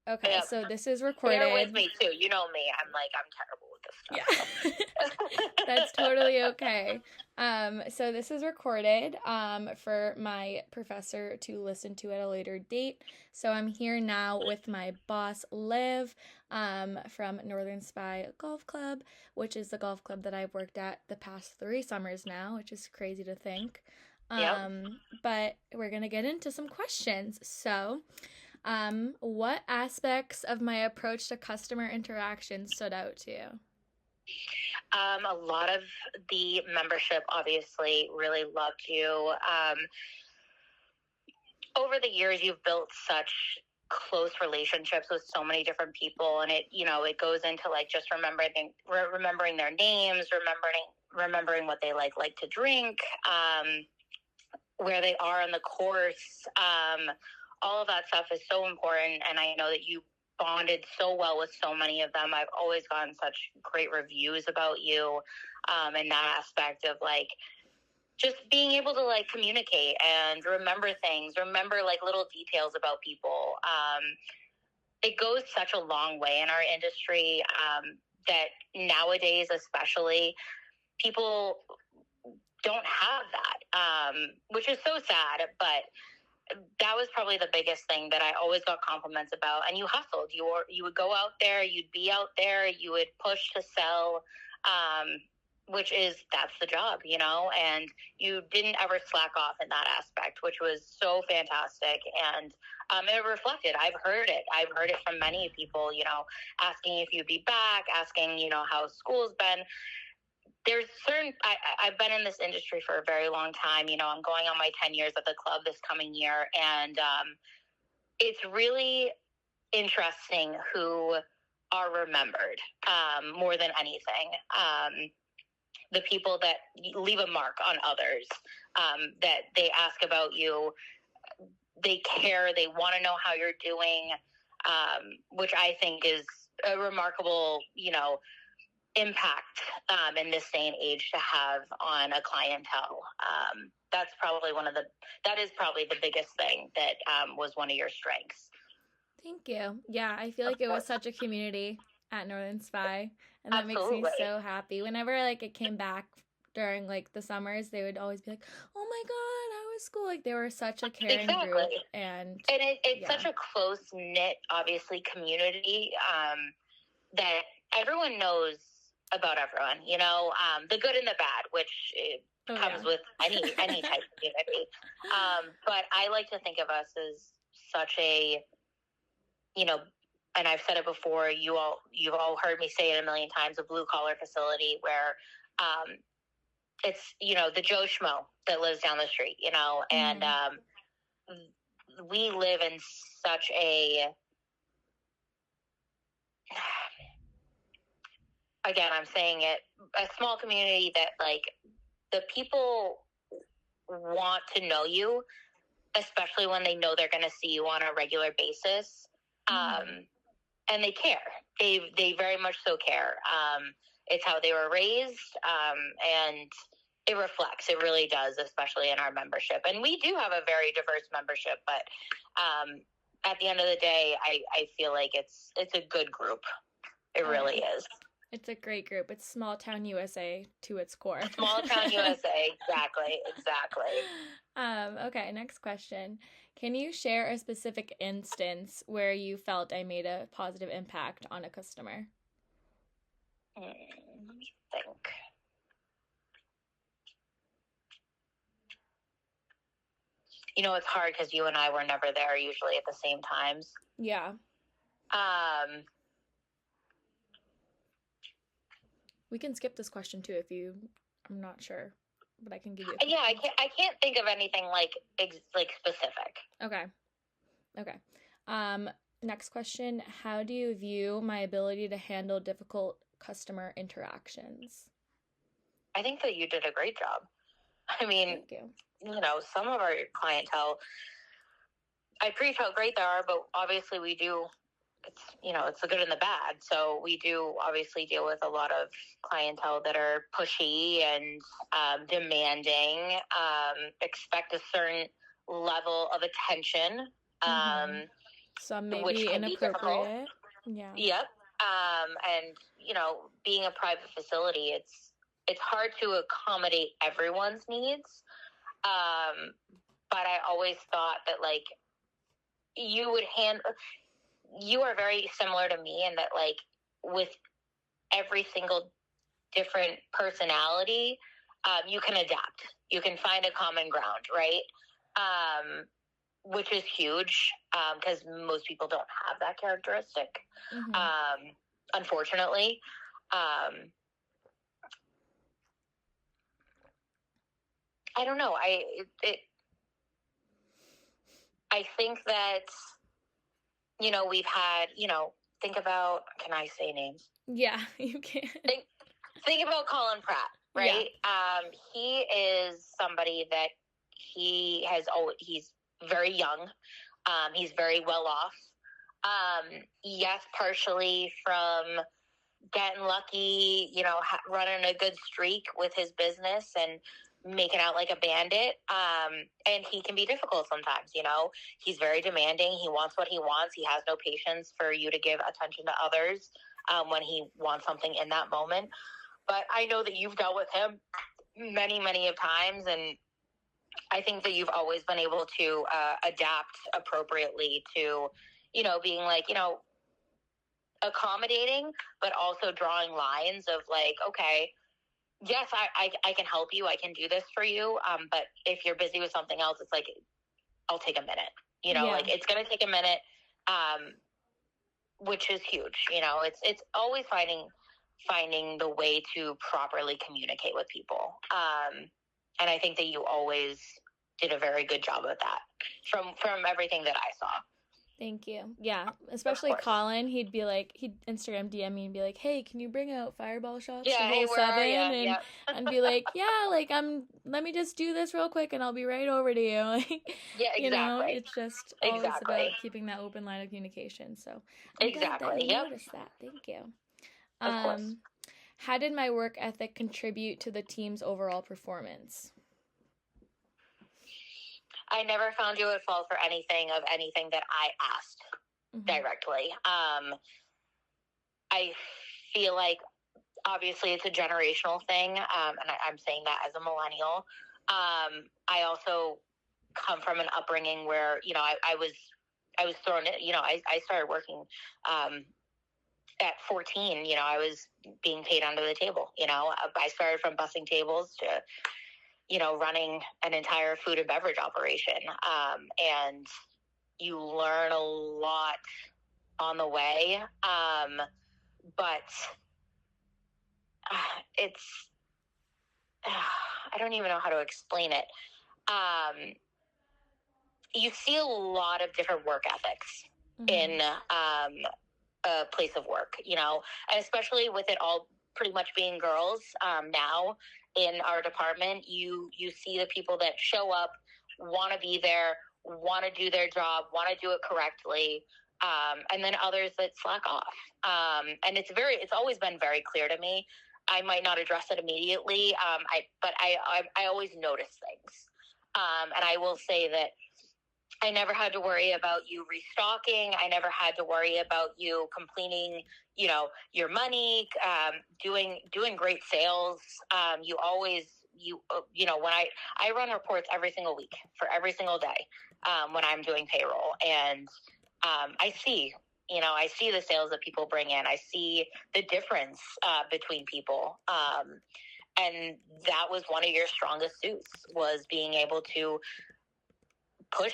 Okay, Yep. so this is Bear recorded. with me too. You know me. I'm terrible with this stuff. Yeah. That's totally okay. So this is recorded for my professor to listen to at a later date. So I'm here now with my boss, Liv, from Northern Spy Golf Club, which is the golf club that I've worked at the past 3 summers now, which is crazy to think. Yep. But we're gonna get into some questions. So, what aspects of my approach to customer interaction stood out to you? A lot of the membership obviously really loved you. Over the years, you've built such close relationships with so many different people, and it goes into like just remembering their names, remembering what they like to drink, where they are on the course. All of that stuff is so important, and I know that you bonded so well with so many of them. I've always gotten such great reviews about you, and that aspect of like just being able to like communicate and remember things, remember like little details about people. It goes such a long way in our industry, that nowadays, especially, people don't have that, which is so sad, but that was probably the biggest thing that I always got compliments about. And you hustled. You would go out there, you'd be out there, you would push to sell, that's the job, and you didn't ever slack off in that aspect, which was so fantastic. And it reflected. I've heard it from many people, asking if you'd be back, asking, how school's been. There's I've been in this industry for a very long time. I'm going on my 10 years at the club this coming year. And it's really interesting who are remembered, more than anything. The people that leave a mark on others, that they ask about you, they care, they want to know how you're doing, which I think is a remarkable, impact in this day and age to have on a clientele. That is probably the biggest thing that was one of your strengths. Thank you. Yeah, I feel like it was such a community at Northern Spy, and that Absolutely. makes me so happy. Whenever like it came back during like the summers, they would always be like, "Oh my God, how was school?" Like they were such a caring group, and it's such a close knit, obviously, community, that everyone knows about everyone. The good and the bad, which comes with any type of community. But I like to think of us as such a, and I've said it before, you've all heard me say it a million times, a blue collar facility where it's, the Joe Schmo that lives down the street, and we live in such again, I'm saying it, a small community that like the people want to know you, especially when they know they're going to see you on a regular basis. And they care. They very much so care. It's how they were raised, and it reflects. It really does, especially in our membership. And we do have a very diverse membership, but at the end of the day, I feel like it's a good group. It really is. It's a great group. It's small town USA to its core. Small town USA, exactly. Okay, next question. Can you share a specific instance where you felt I made a positive impact on a customer? Let me think. It's hard because you and I were never there usually at the same times. Yeah. We can skip this question too I'm not sure, but I can give you a Yeah, I can't think of anything like specific. Okay. Next question. How do you view my ability to handle difficult customer interactions? I think that you did a great job. I mean, Thank you. Some of our clientele, I preach how great they are, but obviously we do, it's the good and the bad. So we do obviously deal with a lot of clientele that are pushy and demanding, expect a certain level of attention. Some may which be can be difficult. inappropriate. Yeah. Yep. And being a private facility, it's hard to accommodate everyone's needs. But I always thought that like you are very similar to me in that like with every single different personality, you can adapt. You can find a common ground, right? Which is huge because most people don't have that characteristic, unfortunately. I don't know. I think that, we've had, think about, can I say names? Yeah, you can. Think about Colin Pratt, right? Yeah. He is somebody that he's very young. He's very well off. Yes, partially from getting lucky, running a good streak with his business and making out like a bandit. And he can be difficult sometimes, He's very demanding. He wants what he wants. He has no patience for you to give attention to others when he wants something in that moment. But I know that you've dealt with him many, many of times, and I think that you've always been able to adapt appropriately to, being like, accommodating, but also drawing lines of like, okay, yes, I can help you. I can do this for you. But if you're busy with something else, it's like, I'll take a minute, like it's going to take a minute, which is huge. It's always finding the way to properly communicate with people. And I think that you always did a very good job of that from everything that I saw. Thank you. Yeah, especially Colin. He'd Instagram DM me and be like, "Hey, can you bring out fireball shots to hole 7?" And be like, "Yeah, like let me just do this real quick, and I'll be right over to you." Yeah, exactly. It's just always about keeping that open line of communication. So I'm glad that you noticed that. Thank you. Of course. How did my work ethic contribute to the team's overall performance? I never found you at fault for anything that I asked directly. I feel like obviously it's a generational thing, and I'm saying that as a millennial. I also come from an upbringing where I was thrown in. I started working at 14. I was being paid under the table. I started from bussing tables to running an entire food and beverage operation. And you learn a lot on the way. But it's, I don't even know how to explain it. You see a lot of different work ethics in a place of work, and especially with it all pretty much being girls now in our department, you see the people that show up, want to be there, want to do their job, want to do it correctly, and then others that slack off. And it's always been very clear to me. I might not address it immediately, but I always notice things. And I will say that I never had to worry about you restocking. I never had to worry about you completing, your money, doing great sales. You always, when I run reports every single week for every single day, when I'm doing payroll, and I see the sales that people bring in. I see the difference between people. And that was one of your strongest suits, was being able to push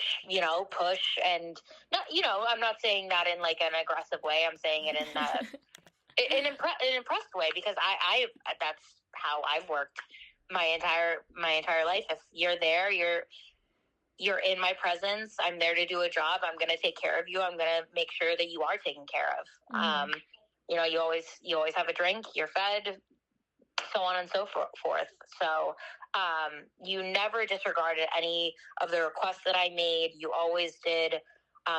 and not, I'm not saying that in like an aggressive way. I'm saying it in an impressed way, because I that's how I've worked my entire life. If you're there, you're in my presence. I'm there to do a job. I'm going to take care of you. I'm going to make sure that you are taken care of. You always have a drink, you're fed, so on and so forth. So, you never disregarded any of the requests that I made. You always did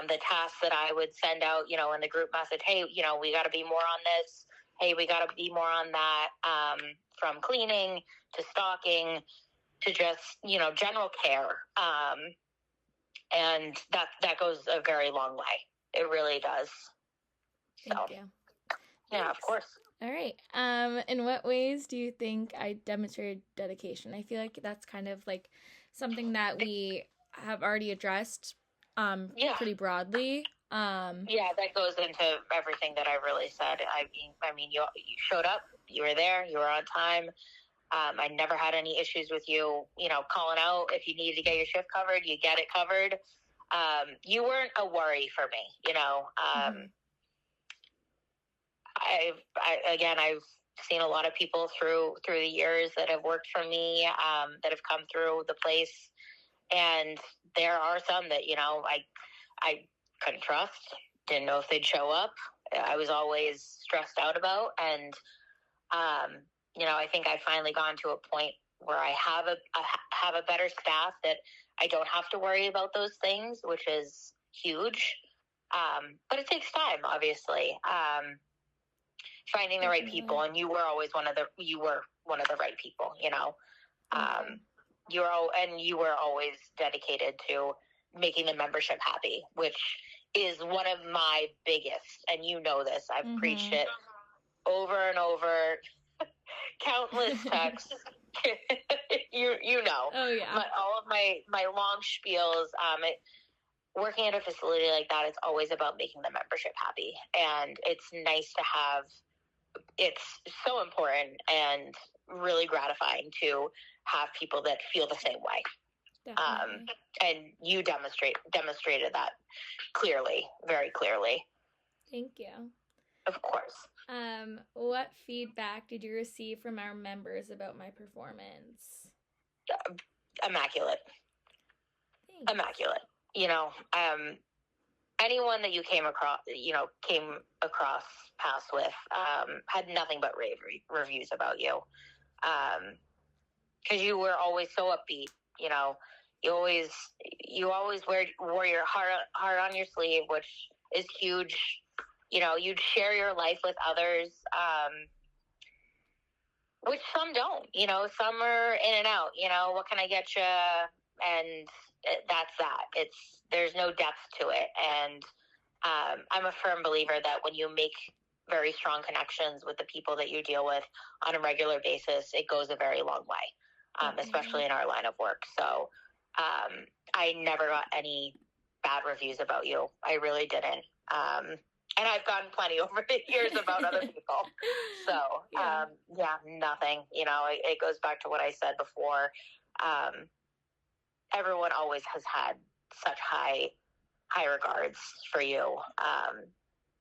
the tasks that I would send out, in the group message. Hey, we got to be more on this. Hey, we got to be more on that. From cleaning to stocking to just, general care. And that goes a very long way. It really does. Thank So, you. yeah, of Thanks. course. All right. In what ways do you think I demonstrated dedication? I feel like that's kind of like something that we have already addressed Yeah. pretty broadly. Yeah, that goes into everything that I really said. I mean, you showed up, you were there, you were on time. I never had any issues with you, calling out. If you needed to get your shift covered, you get it covered. You weren't a worry for me, I've seen a lot of people through the years that have worked for me, that have come through the place, and there are some that I couldn't trust, didn't know if they'd show up. I was always stressed out about, and I think I've finally gone to a point where I have a better staff that I don't have to worry about those things, which is huge. But it takes time, obviously. Finding the right people, and you were one of the right people. You were always dedicated to making the membership happy, which is one of my biggest, and you know this, I've preached it over and over, countless texts. you know. Oh yeah. All of my long spiels. Working at a facility like that, it's always about making the membership happy, and it's nice to have. It's so important and really gratifying to have people that feel the same way. And you demonstrated that clearly, very clearly. Thank you. Of course. What feedback did you receive from our members about my performance? Immaculate. Thanks. Immaculate. Anyone that you came across paths with, had nothing but rave reviews about you. Because you were always so upbeat. You always wore your heart on your sleeve, which is huge. You'd share your life with others, which some don't. Some are in and out. What can I get you? And that's that. There's no depth to it. And I'm a firm believer that when you make very strong connections with the people that you deal with on a regular basis, it goes a very long way, especially in our line of work. So I never got any bad reviews about you. I really didn't. And I've gotten plenty over the years about other people. So, nothing. It goes back to what I said before. Everyone always has had such high regards for you,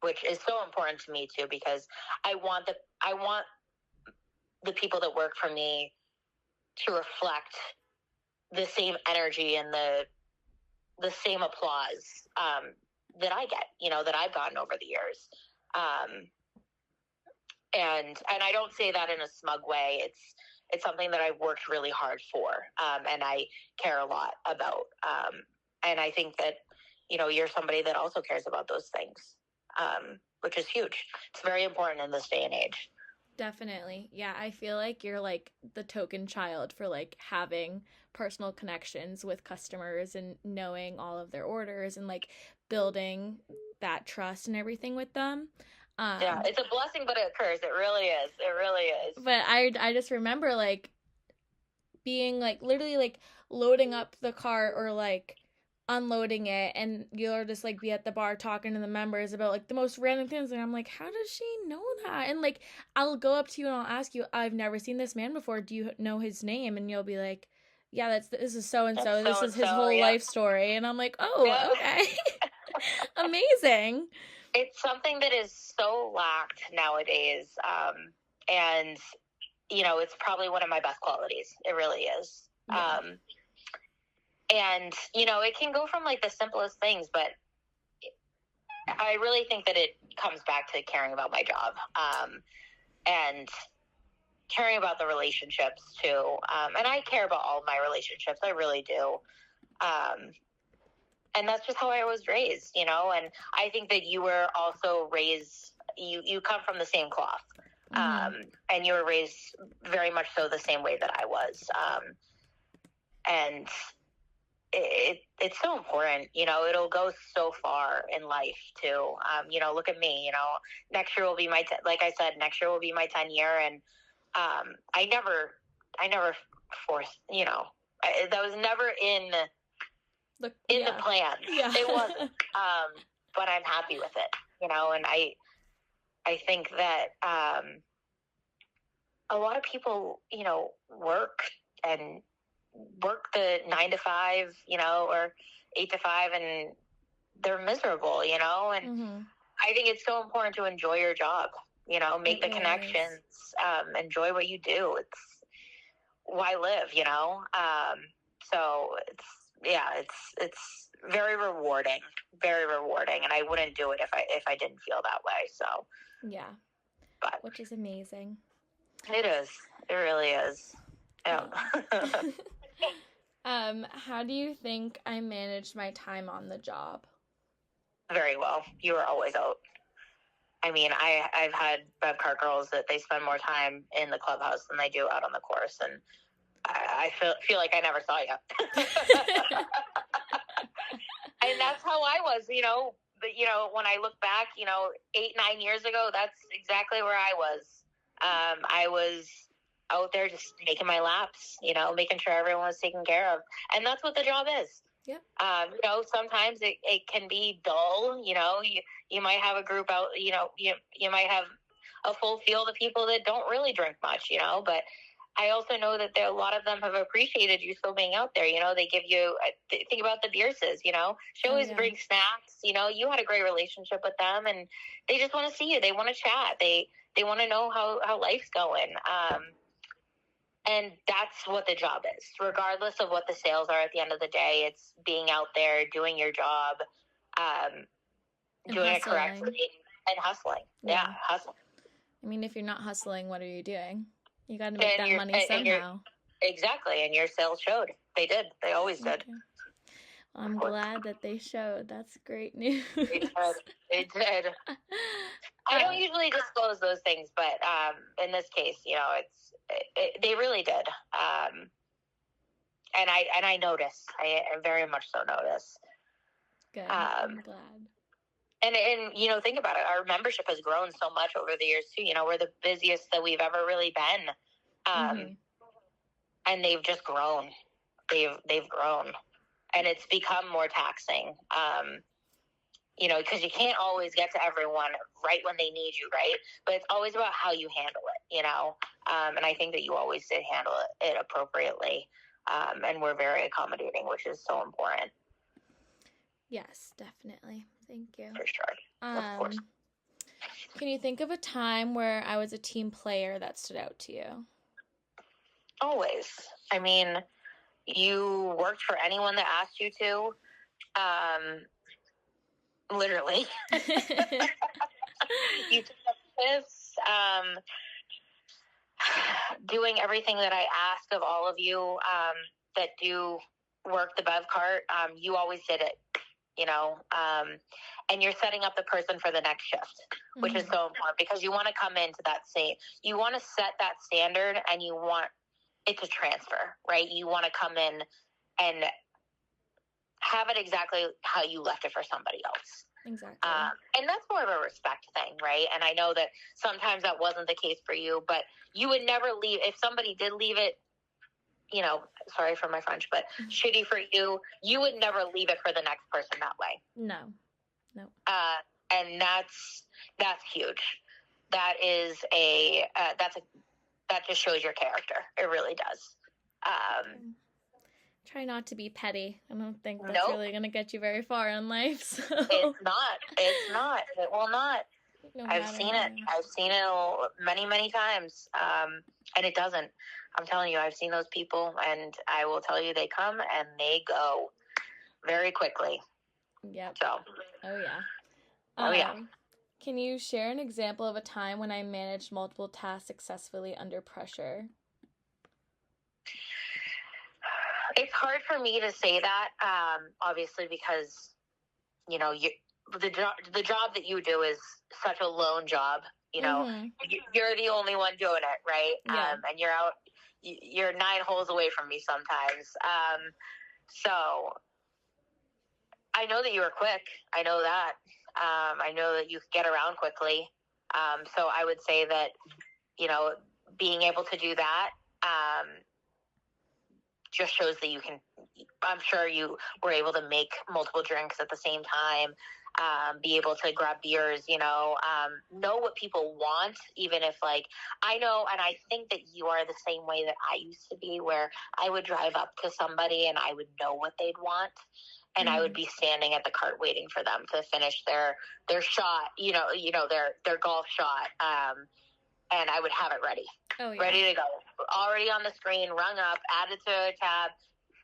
which is so important to me too, because I want the people that work for me to reflect the same energy and the same applause that I get, that I've gotten over the years. And I don't say that in a smug way. It's something that I've worked really hard for, and I care a lot about. And I think that, you're somebody that also cares about those things, which is huge. It's very important in this day and age. Definitely. Yeah, I feel like you're like the token child for like having personal connections with customers and knowing all of their orders and like building that trust and everything with them. Yeah, it's a blessing, but a curse. It really is. It really is. But I just remember like being like literally like loading up the cart or like unloading it, and you'll just like be at the bar talking to the members about like the most random things, and I'm like, how does she know that? And like I'll go up to you and I'll ask you, I've never seen this man before, do you know his name? And you'll be like, yeah, this is so and so, this is his whole life story. And I'm like, oh, okay. Amazing. It's something that is so lacked nowadays, and it's probably one of my best qualities. It really is. And, it can go from like the simplest things, but I really think that it comes back to caring about my job, and caring about the relationships too. And I care about all of my relationships. I really do. And that's just how I was raised, and I think that you were also raised, you come from the same cloth, and you were raised very much so the same way that I was. And it's so important. It'll go so far in life too. Look at me. Next year will be like I said, next year will be my 10 year, and I never forced. That was never in the plan. Yeah. It wasn't. But I'm happy with it. And I think that a lot of people, work the 9 to 5, or 8 to 5, and they're miserable, and Mm-hmm. I think it's so important to enjoy your job, make the connections, enjoy what you do. It's why live, so it's very rewarding, and I wouldn't do it if I didn't feel that way. So Yeah. but Which is amazing. it really is. Yeah. How do you think I managed my time on the job? Very well. You were always out. I mean, I've had Bev Cart girls that they spend more time in the clubhouse than they do out on the course, and I feel like I never saw you. And that's how I was, But when I look back, 8-9 years ago, that's exactly where I was. I was out there just making my laps, making sure everyone was taken care of, and that's what the job is. Yep. Sometimes it can be dull. You might have a group out. You might have a full field of people that don't really drink much. But I also know that a lot of them have appreciated you still being out there. They give you, think about the Bierces, she always brings snacks. You had a great relationship with them, and they just want to see you. They want to chat. They want to know how life's going. And that's what the job is, regardless of what the sales are at the end of the day. It's being out there, doing your job, doing it correctly, and hustling. Yeah, hustling. I mean, if you're not hustling, what are you doing? You got to make that money somehow. Exactly, and your sales showed. They did. They always did. Okay. Well, I'm glad that they showed. That's great news. They did. I don't usually disclose those things, but in this case, they really did. And I noticed. I very much so noticed. Good. I'm glad. And think about it. Our membership has grown so much over the years too. We're the busiest that we've ever really been. And they've just grown. They've grown, and it's become more taxing. Because you can't always get to everyone right when they need you, right? But it's always about how you handle it, and I think that you always did handle it appropriately, and we're very accommodating, which is so important. Yes, definitely. Thank you. For sure. Of course. Can you think of a time where I was a team player that stood out to you? Always. I mean, you worked for anyone that asked you to. Literally. You took up shifts, doing everything that I ask of all of you that do work the Bev Cart. You always did it, and you're setting up the person for the next shift, which is so important, because you want to come into that you want to set that standard, and you want it to transfer, right? You want to come in and have it exactly how you left it for somebody else. Exactly. And that's more of a respect thing, right? And I know that sometimes that wasn't the case for you, but you would never leave. If somebody did leave it, sorry for my French, but shitty for you, you would never leave it for the next person that way. No. And that's huge. That is that just shows your character. It really does. Try not to be petty. I don't think that's really going to get you very far in life. So. It's not. It will not. No I've seen it. I've seen it many, many times. And it doesn't. I'm telling you, I've seen those people, and I will tell you, they come and they go very quickly. Yep. So. Oh, yeah. Can you share an example of a time when I managed multiple tasks successfully under pressure? It's hard for me to say that, obviously, because, the job that you do is such a lone job. You're the only one doing it, right? Yeah. And you're 9 holes away from me sometimes. So I know that you are quick. I know that. I know that you get around quickly. So I would say that, being able to do that just shows that you can. I'm sure you were able to make multiple drinks at the same time, be able to grab beers, know what people want, even if, like, I know, and I think that you are the same way that I used to be, where I would drive up to somebody and I would know what they'd want. And I would be standing at the cart waiting for them to finish their shot, their golf shot. And I would have it ready. Oh, yeah. Ready to go. Already on the screen, rung up, added to a tab.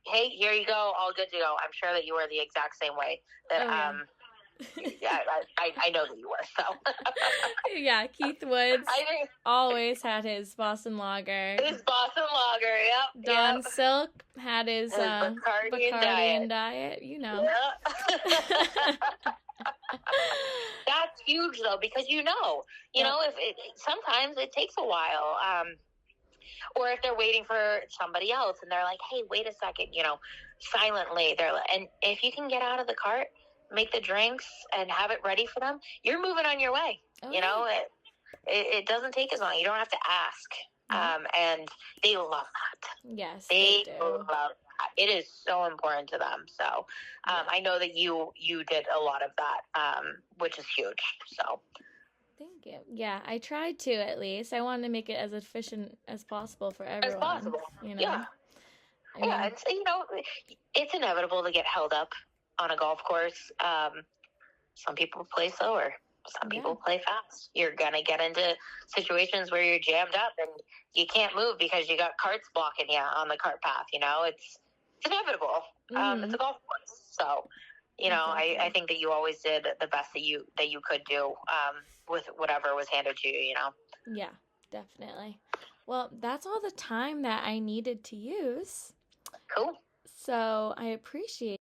Hey, here you go. All good to go. I'm sure that you were the exact same way. That yeah, I know that you were. So yeah, Keith Woods I think always had his Boston Lager. his Boston Lager. Yep. Don yep. Silk had his Bacardi and Diet. You know. Yep. That's huge, though, because if sometimes it takes a while, or if they're waiting for somebody else and they're like, hey, wait a second, silently, and if you can get out of the cart, make the drinks and have it ready for them, you're moving on your way. It doesn't take as long. You don't have to ask. And they love that. Yes, they do. love that. It is so important to them. So I know that you did a lot of that, which is huge. So thank you. Yeah, I tried to, at least. I wanted to make it as efficient as possible for everyone. As possible. Yeah. Yeah, it's inevitable to get held up on a golf course. Some people play slower. Some people play fast. You're going to get into situations where you're jammed up and you can't move because you got carts blocking you on the cart path. It's inevitable. It's a golf course. So, exactly. I think that you always did the best that you could do with whatever was handed to you, Yeah, definitely. Well, that's all the time that I needed to use. Cool. So I appreciate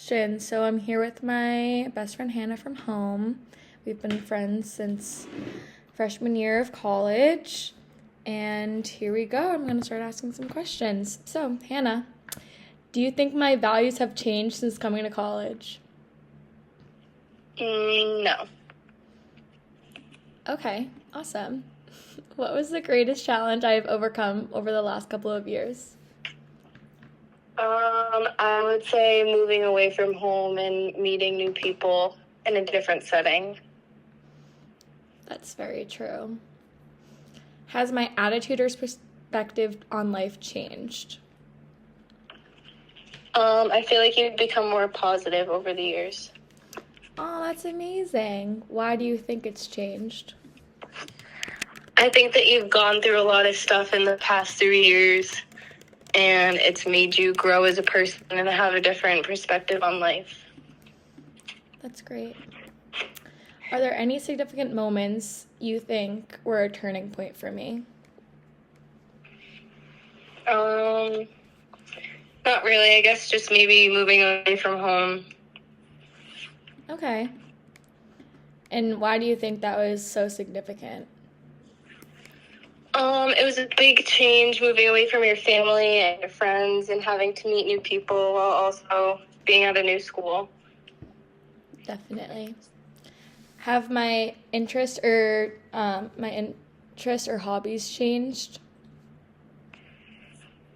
question. So I'm here with my best friend Hannah from home. We've been friends since freshman year of college. And here we go. I'm going to start asking some questions. So, Hannah, do you think my values have changed since coming to college? No. Okay, awesome. What was the greatest challenge I have overcome over the last couple of years? I would say moving away from home and meeting new people in a different setting. That's very true. Has my attitude or perspective on life changed? I feel like you've become more positive over the years. Oh, that's amazing. Why do you think it's changed? I think that you've gone through a lot of stuff in the past 3 years, and it's made you grow as a person and have a different perspective on life. That's great. Are there any significant moments you think were a turning point for me? Not really. I guess just maybe moving away from home. Okay. And why do you think that was so significant? It was a big change moving away from your family and your friends and having to meet new people while also being at a new school. Definitely. Have my interests or hobbies changed?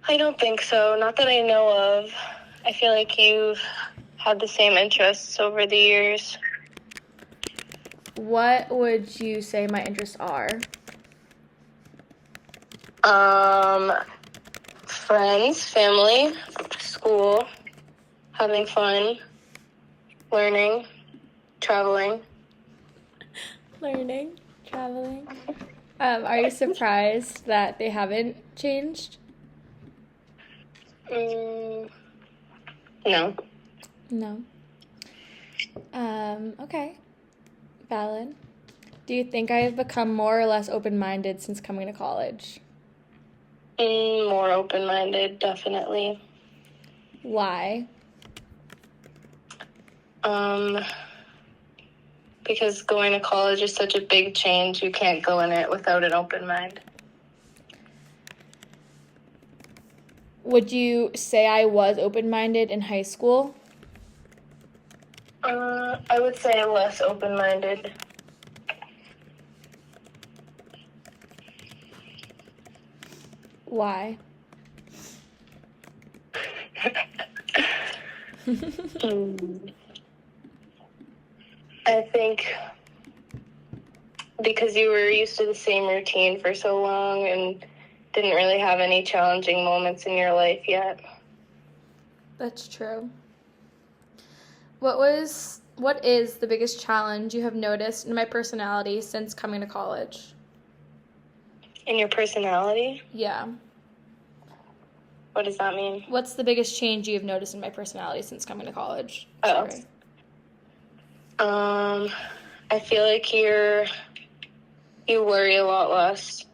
I don't think so. Not that I know of. I feel like you've had the same interests over the years. What would you say my interests are? Friends, family, school, having fun, learning, traveling. Learning, traveling. Are you surprised that they haven't changed? No. No. Okay. Valid. Do you think I have become more or less open-minded since coming to college? More open-minded, definitely. Why? Because going to college is such a big change, you can't go in it without an open mind. Would you say I was open-minded in high school? I would say less open-minded. Why? I think because you were used to the same routine for so long and didn't really have any challenging moments in your life yet. That's true. What is the biggest challenge you have noticed in my personality since coming to college? In your personality? Yeah. What does that mean? What's the biggest change you have noticed in my personality since coming to college? Oh. Sorry. I feel like you worry a lot less.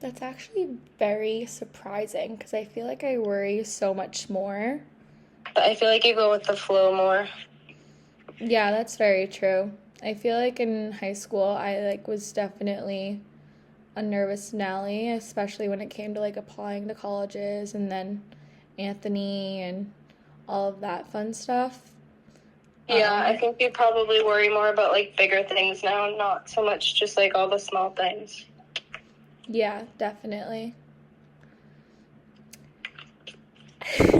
That's actually very surprising because I feel like I worry so much more. But I feel like you go with the flow more. Yeah, that's very true. I feel like in high school I was definitely a nervous Nelly, especially when it came to applying to colleges and then Anthony and all of that fun stuff. Yeah, I think you probably worry more about bigger things now, not so much just all the small things. Yeah, definitely.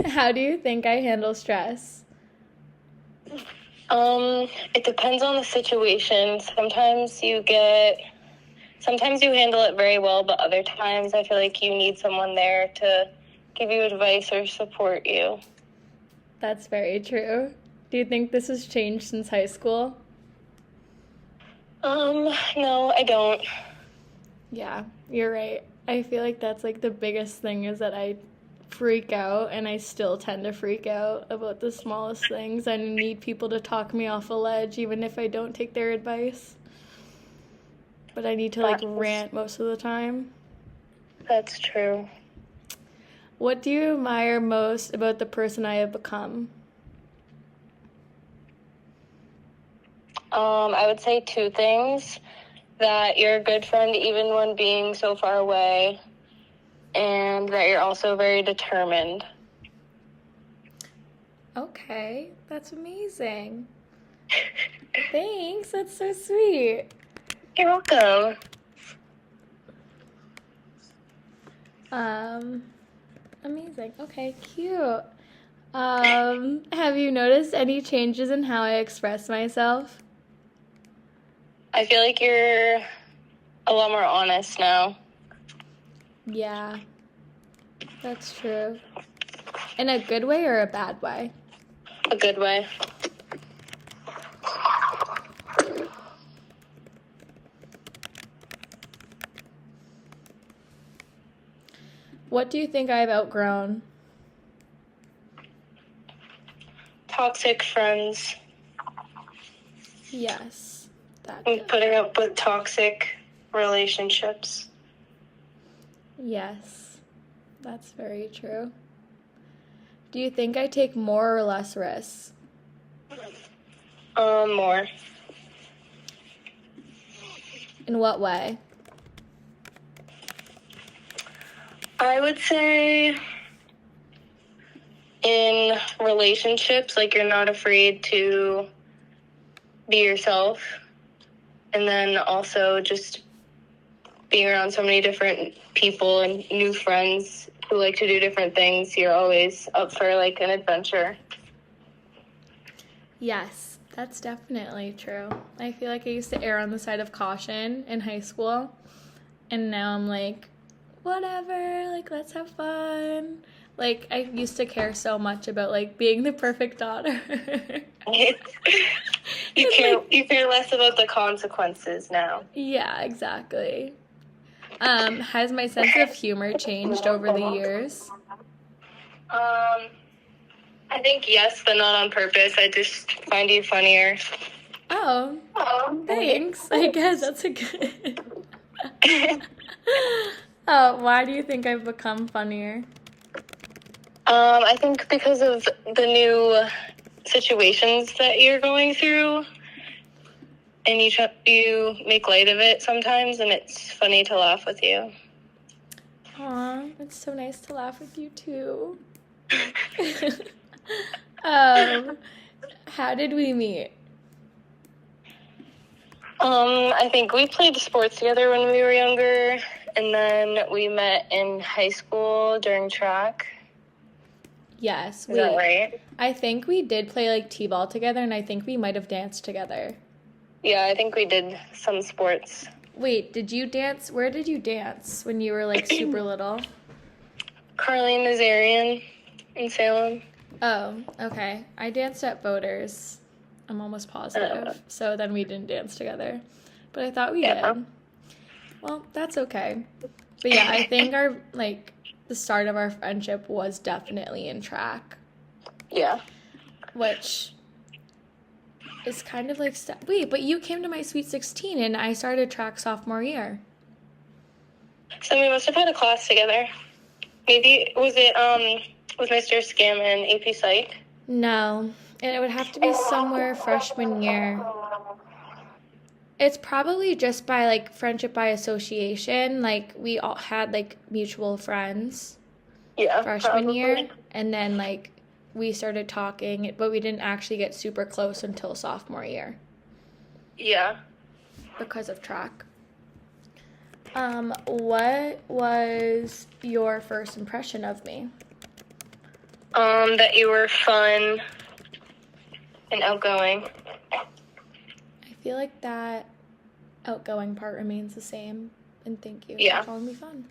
How do you think I handle stress? It depends on the situation. Sometimes you handle it very well, but other times I feel like you need someone there to give you advice or support you. That's very true. Do you think this has changed since high school? No, I don't. Yeah, you're right. I feel like that's the biggest thing is that I freak out, and I still tend to freak out about the smallest things. I need people to talk me off a ledge even if I don't take their advice. But I need to rant most of the time. That's true. What do you admire most about the person I have become? I would say two things: that you're a good friend even when being so far away, and that you're also very determined. Okay, that's amazing. Thanks, that's so sweet. You're welcome. Amazing. Okay, cute. Have you noticed any changes in how I express myself? I feel like you're a lot more honest now. Yeah, that's true. In a good way or a bad way? A good way. What do you think I've outgrown? Toxic friends. Yes, that. And putting up with toxic relationships. Yes, that's very true. Do you think I take more or less risks? More. In what way? I would say in relationships, like you're not afraid to be yourself. And then also just being around so many different people and new friends who like to do different things. You're always up for like an adventure. Yes, that's definitely true. I feel like I used to err on the side of caution in high school. And now I'm like, whatever, like, let's have fun. Like, I used to care so much about, like, being the perfect daughter. You care less about the consequences now. Yeah, exactly. Has my sense of humor changed over the years? I think yes, but not on purpose. I just find you funnier. Oh, thanks. I guess that's a good... Oh, why do you think I've become funnier? I think because of the new situations that you're going through, and you make light of it sometimes, and it's funny to laugh with you. Aw, it's so nice to laugh with you too. How did we meet? I think we played sports together when we were younger, and then we met in high school during track. Yes, Is that right? I think we did play like t-ball together, and I think we might have danced together. Yeah, I think we did some sports. Wait, did you dance? Where did you dance when you were like super little? Carleen Nazarian in Salem. Oh, okay. I danced at Voters. I'm almost positive. So then we didn't dance together. But I thought we did. Well, that's okay. But yeah, I think our, like, the start of our friendship was definitely in track. Yeah. Which is kind of like, wait, but you came to my Sweet 16 and I started track sophomore year. So we must have had a class together. Maybe, was Mr. Scam in AP Psych? No, and it would have to be somewhere freshman year. It's probably just by, like, friendship by association. Like, we all had, like, mutual friends. Yeah, freshman probably. year. And then, like, we started talking, but we didn't actually get super close until sophomore year. Yeah. Because of track. What was your first impression of me? That you were fun and outgoing. I feel like that outgoing part remains the same, and thank you Yeah. for calling me fun.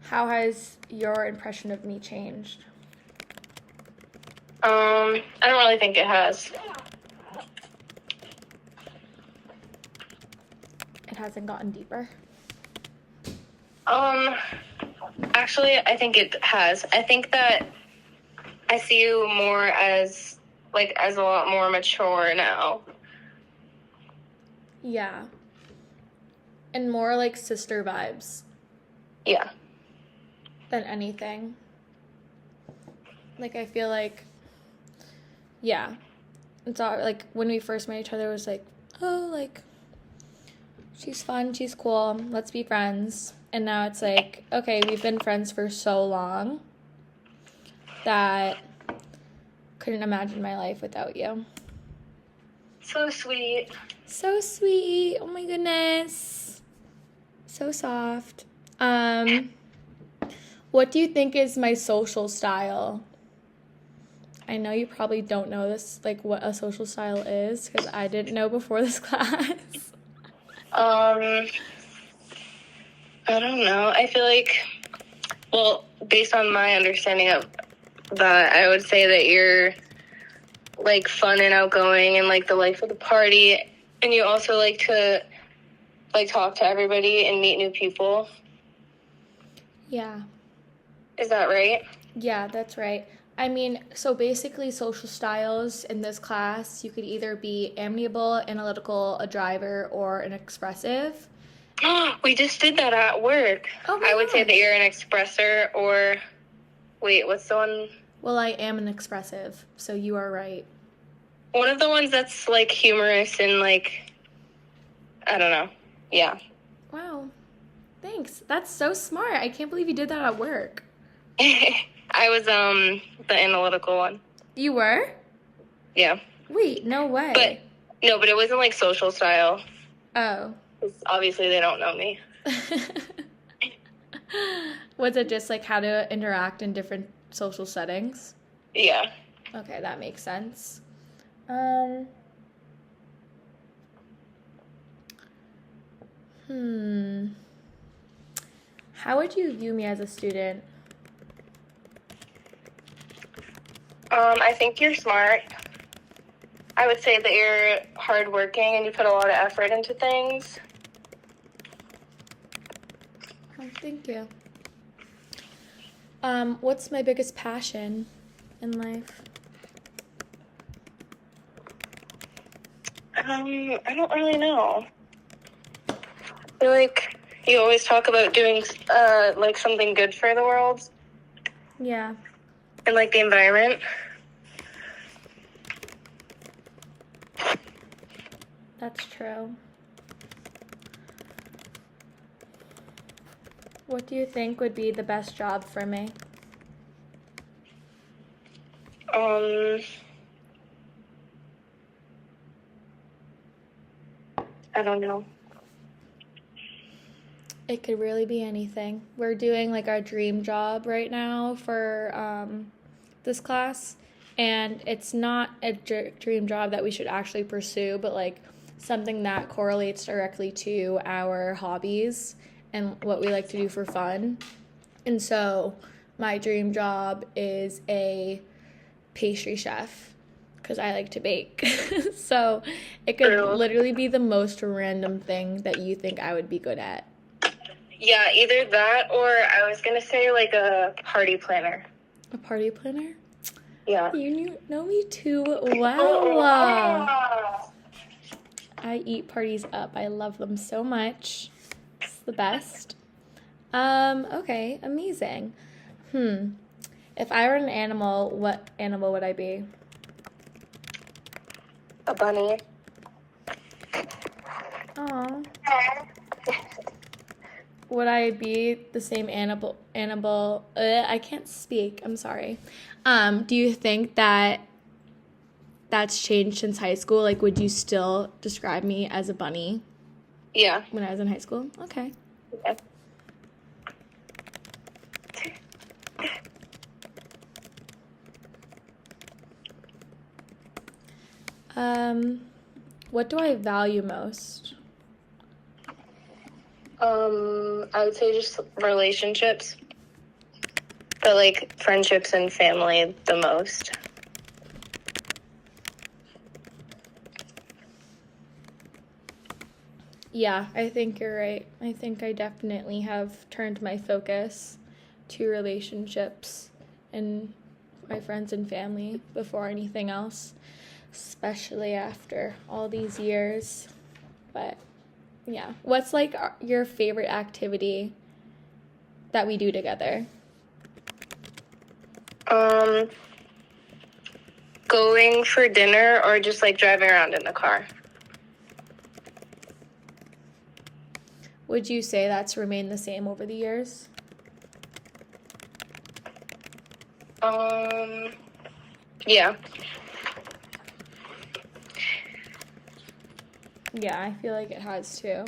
How has your impression of me changed? I don't really think it has. It hasn't gotten deeper. Actually, I think it has. I think that I see you more as a lot more mature now. Yeah. And more like sister vibes Yeah. than anything. Like, I feel like, yeah. it's all like when we first met each other, it was like, oh, like she's fun, she's cool, let's be friends. And now it's like, okay, we've been friends for so long that couldn't imagine my life without you. So sweet. So sweet. Oh my goodness. So soft. What do you think is my social style? I know you probably don't know this, like what a social style is, because I didn't know before this class. I don't know. I feel like, well, based on my understanding of that, I would say that you're like fun and outgoing and like the life of the party, and you also like to like talk to everybody and meet new people. Yeah. Is that right? Yeah, that's right. I mean, so basically social styles in this class, you could either be amiable, analytical, a driver, or an expressive. We just did that at work. Oh my I would say gosh. that you're an expressor, or wait, what's the one? Well, I am an expressive, so you are right. One of the ones that's like humorous and like, I don't know. Yeah. Wow. Thanks. That's so smart. I can't believe you did that at work. I was the analytical one. You were? Yeah. Wait, no way. But it wasn't like social style. Oh. 'Cause obviously they don't know me. Was it just like how to interact in different social settings? Yeah. Okay, that makes sense. How would you view me as a student? I think you're smart. I would say that you're hardworking and you put a lot of effort into things. Oh, thank you. What's my biggest passion in life? I don't really know. I feel like you always talk about doing like something good for the world Yeah. and like the environment. That's true. What do you think would be the best job for me? I don't know. It could really be anything. We're doing like our dream job right now for this class, and it's not a dream job that we should actually pursue, but like something that correlates directly to our hobbies and what we like to do for fun. And so my dream job is a pastry chef because I like to bake. So it could literally be the most random thing that you think I would be good at. Yeah, either that or I was going to say like a party planner. A party planner? Yeah. You know me too well. I eat parties up. I love them so much. It's the best. Okay, amazing. If I were an animal, what animal would I be? A bunny. Aw. Would I be the same animal? I can't speak. I'm sorry. Do you think that that's changed since high school? Like, would you still describe me as a bunny? Yeah. When I was in high school? Okay. Yeah. What do I value most? I would say just relationships, but like friendships and family the most. Yeah, I think you're right. I think I definitely have turned my focus to relationships and my friends and family before anything else, especially after all these years. But yeah, what's like your favorite activity that we do together? going for dinner or just like driving around in the car. Would you say that's remained the same over the years? Yeah. Yeah, I feel like it has too.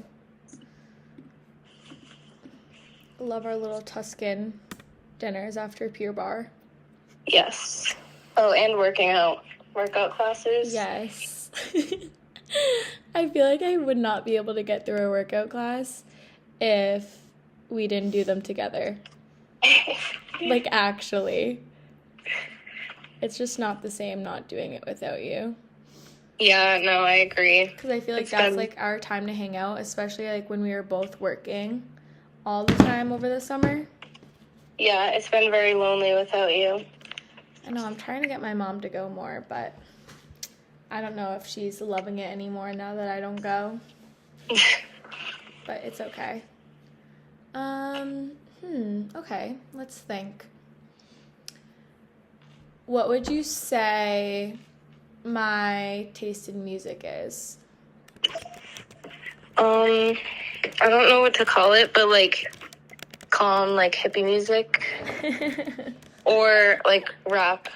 Love our little Tuscan dinners after Pure Bar. Yes. Oh, and workout classes. Yes. I feel like I would not be able to get through a workout class if we didn't do them together. Like, actually. It's just not the same not doing it without you. Yeah, no, I agree. Because I feel like It's that's, been- like, our time to hang out, especially, like, when we were both working all the time over the summer. Yeah, it's been very lonely without you. I know, I'm trying to get my mom to go more, but I don't know if she's loving it anymore now that I don't go. But it's okay. Okay, let's think. What would you say my taste in music is? I don't know what to call it, but like calm, like hippie music or like rap.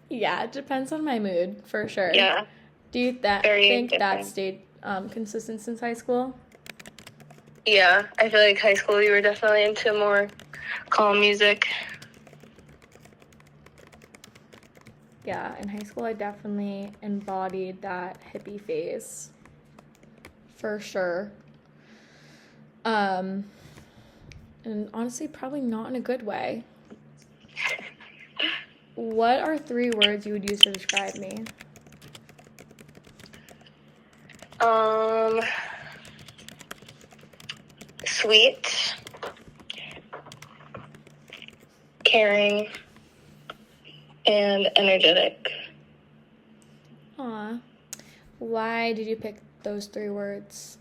Yeah, it depends on my mood, for sure. Yeah. Do you Very think that different. stayed consistent since high school? Yeah, I feel like high school you were definitely into more calm music. Yeah, in high school I definitely embodied that hippie phase. For sure. And honestly, probably not in a good way. What are 3 words you would use to describe me? Sweet, caring, and energetic. Aw. Why did you pick those 3 words?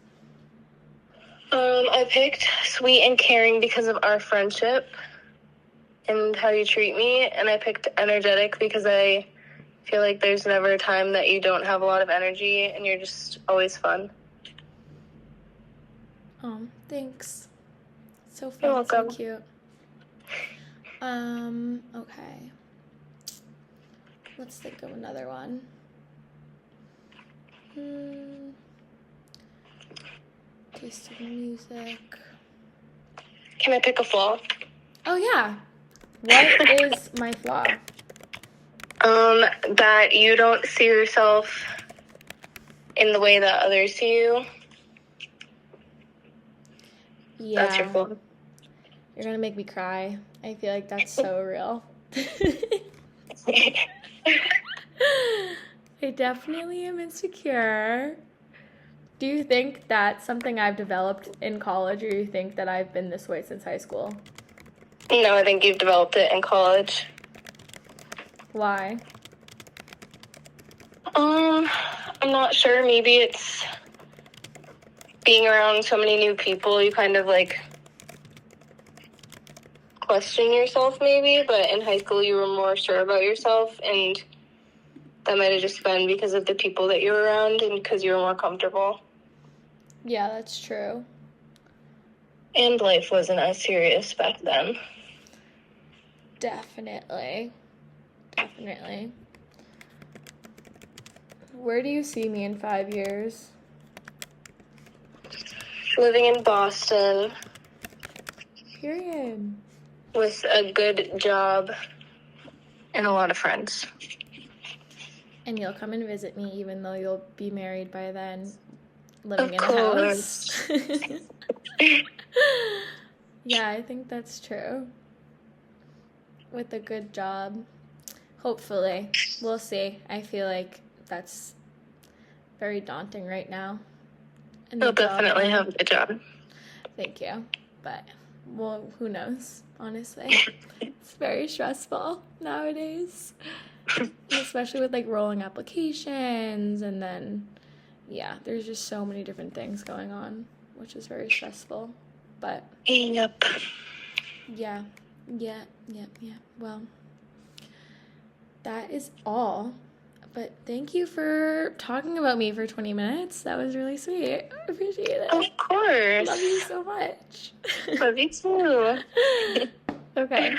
I picked sweet and caring because of our friendship and how you treat me, and I picked energetic because I feel like there's never a time that you don't have a lot of energy and you're just always fun. Oh, thanks. So You're fun, so welcome. cute. Okay. Let's think of another one. Taste of music. Can I pick a flaw? Oh yeah. What is my flaw? That you don't see yourself in the way that others see you. Yeah. That's your flaw. You're gonna make me cry. I feel like that's so real. I definitely am insecure. Do you think that's something I've developed in college, or you think that I've been this way since high school? No, I think you've developed it in college. Why? I'm not sure. Maybe it's being around so many new people, you kind of like question yourself maybe, but in high school you were more sure about yourself, and that might have just been because of the people that you were around and because you were more comfortable. Yeah, that's true. And life wasn't as serious back then. Definitely. Definitely. Where do you see me in 5 years? Living in Boston Period. with a good job and a lot of friends. And you'll come and visit me even though you'll be married by then, living Of in a course. house. Yeah, I think that's true. With a good job. Hopefully. We'll see. I feel like that's very daunting right now. And You'll definitely have a good job. Thank you. But, well, who knows, honestly. It's very stressful nowadays. Especially with, like, rolling applications and then, yeah, there's just so many different things going on, which is very stressful. But, Yep. yeah. Well, that is all. But thank you for talking about me for 20 minutes. That was really sweet. I appreciate it. Of course. Love you so much. Love you too. Okay.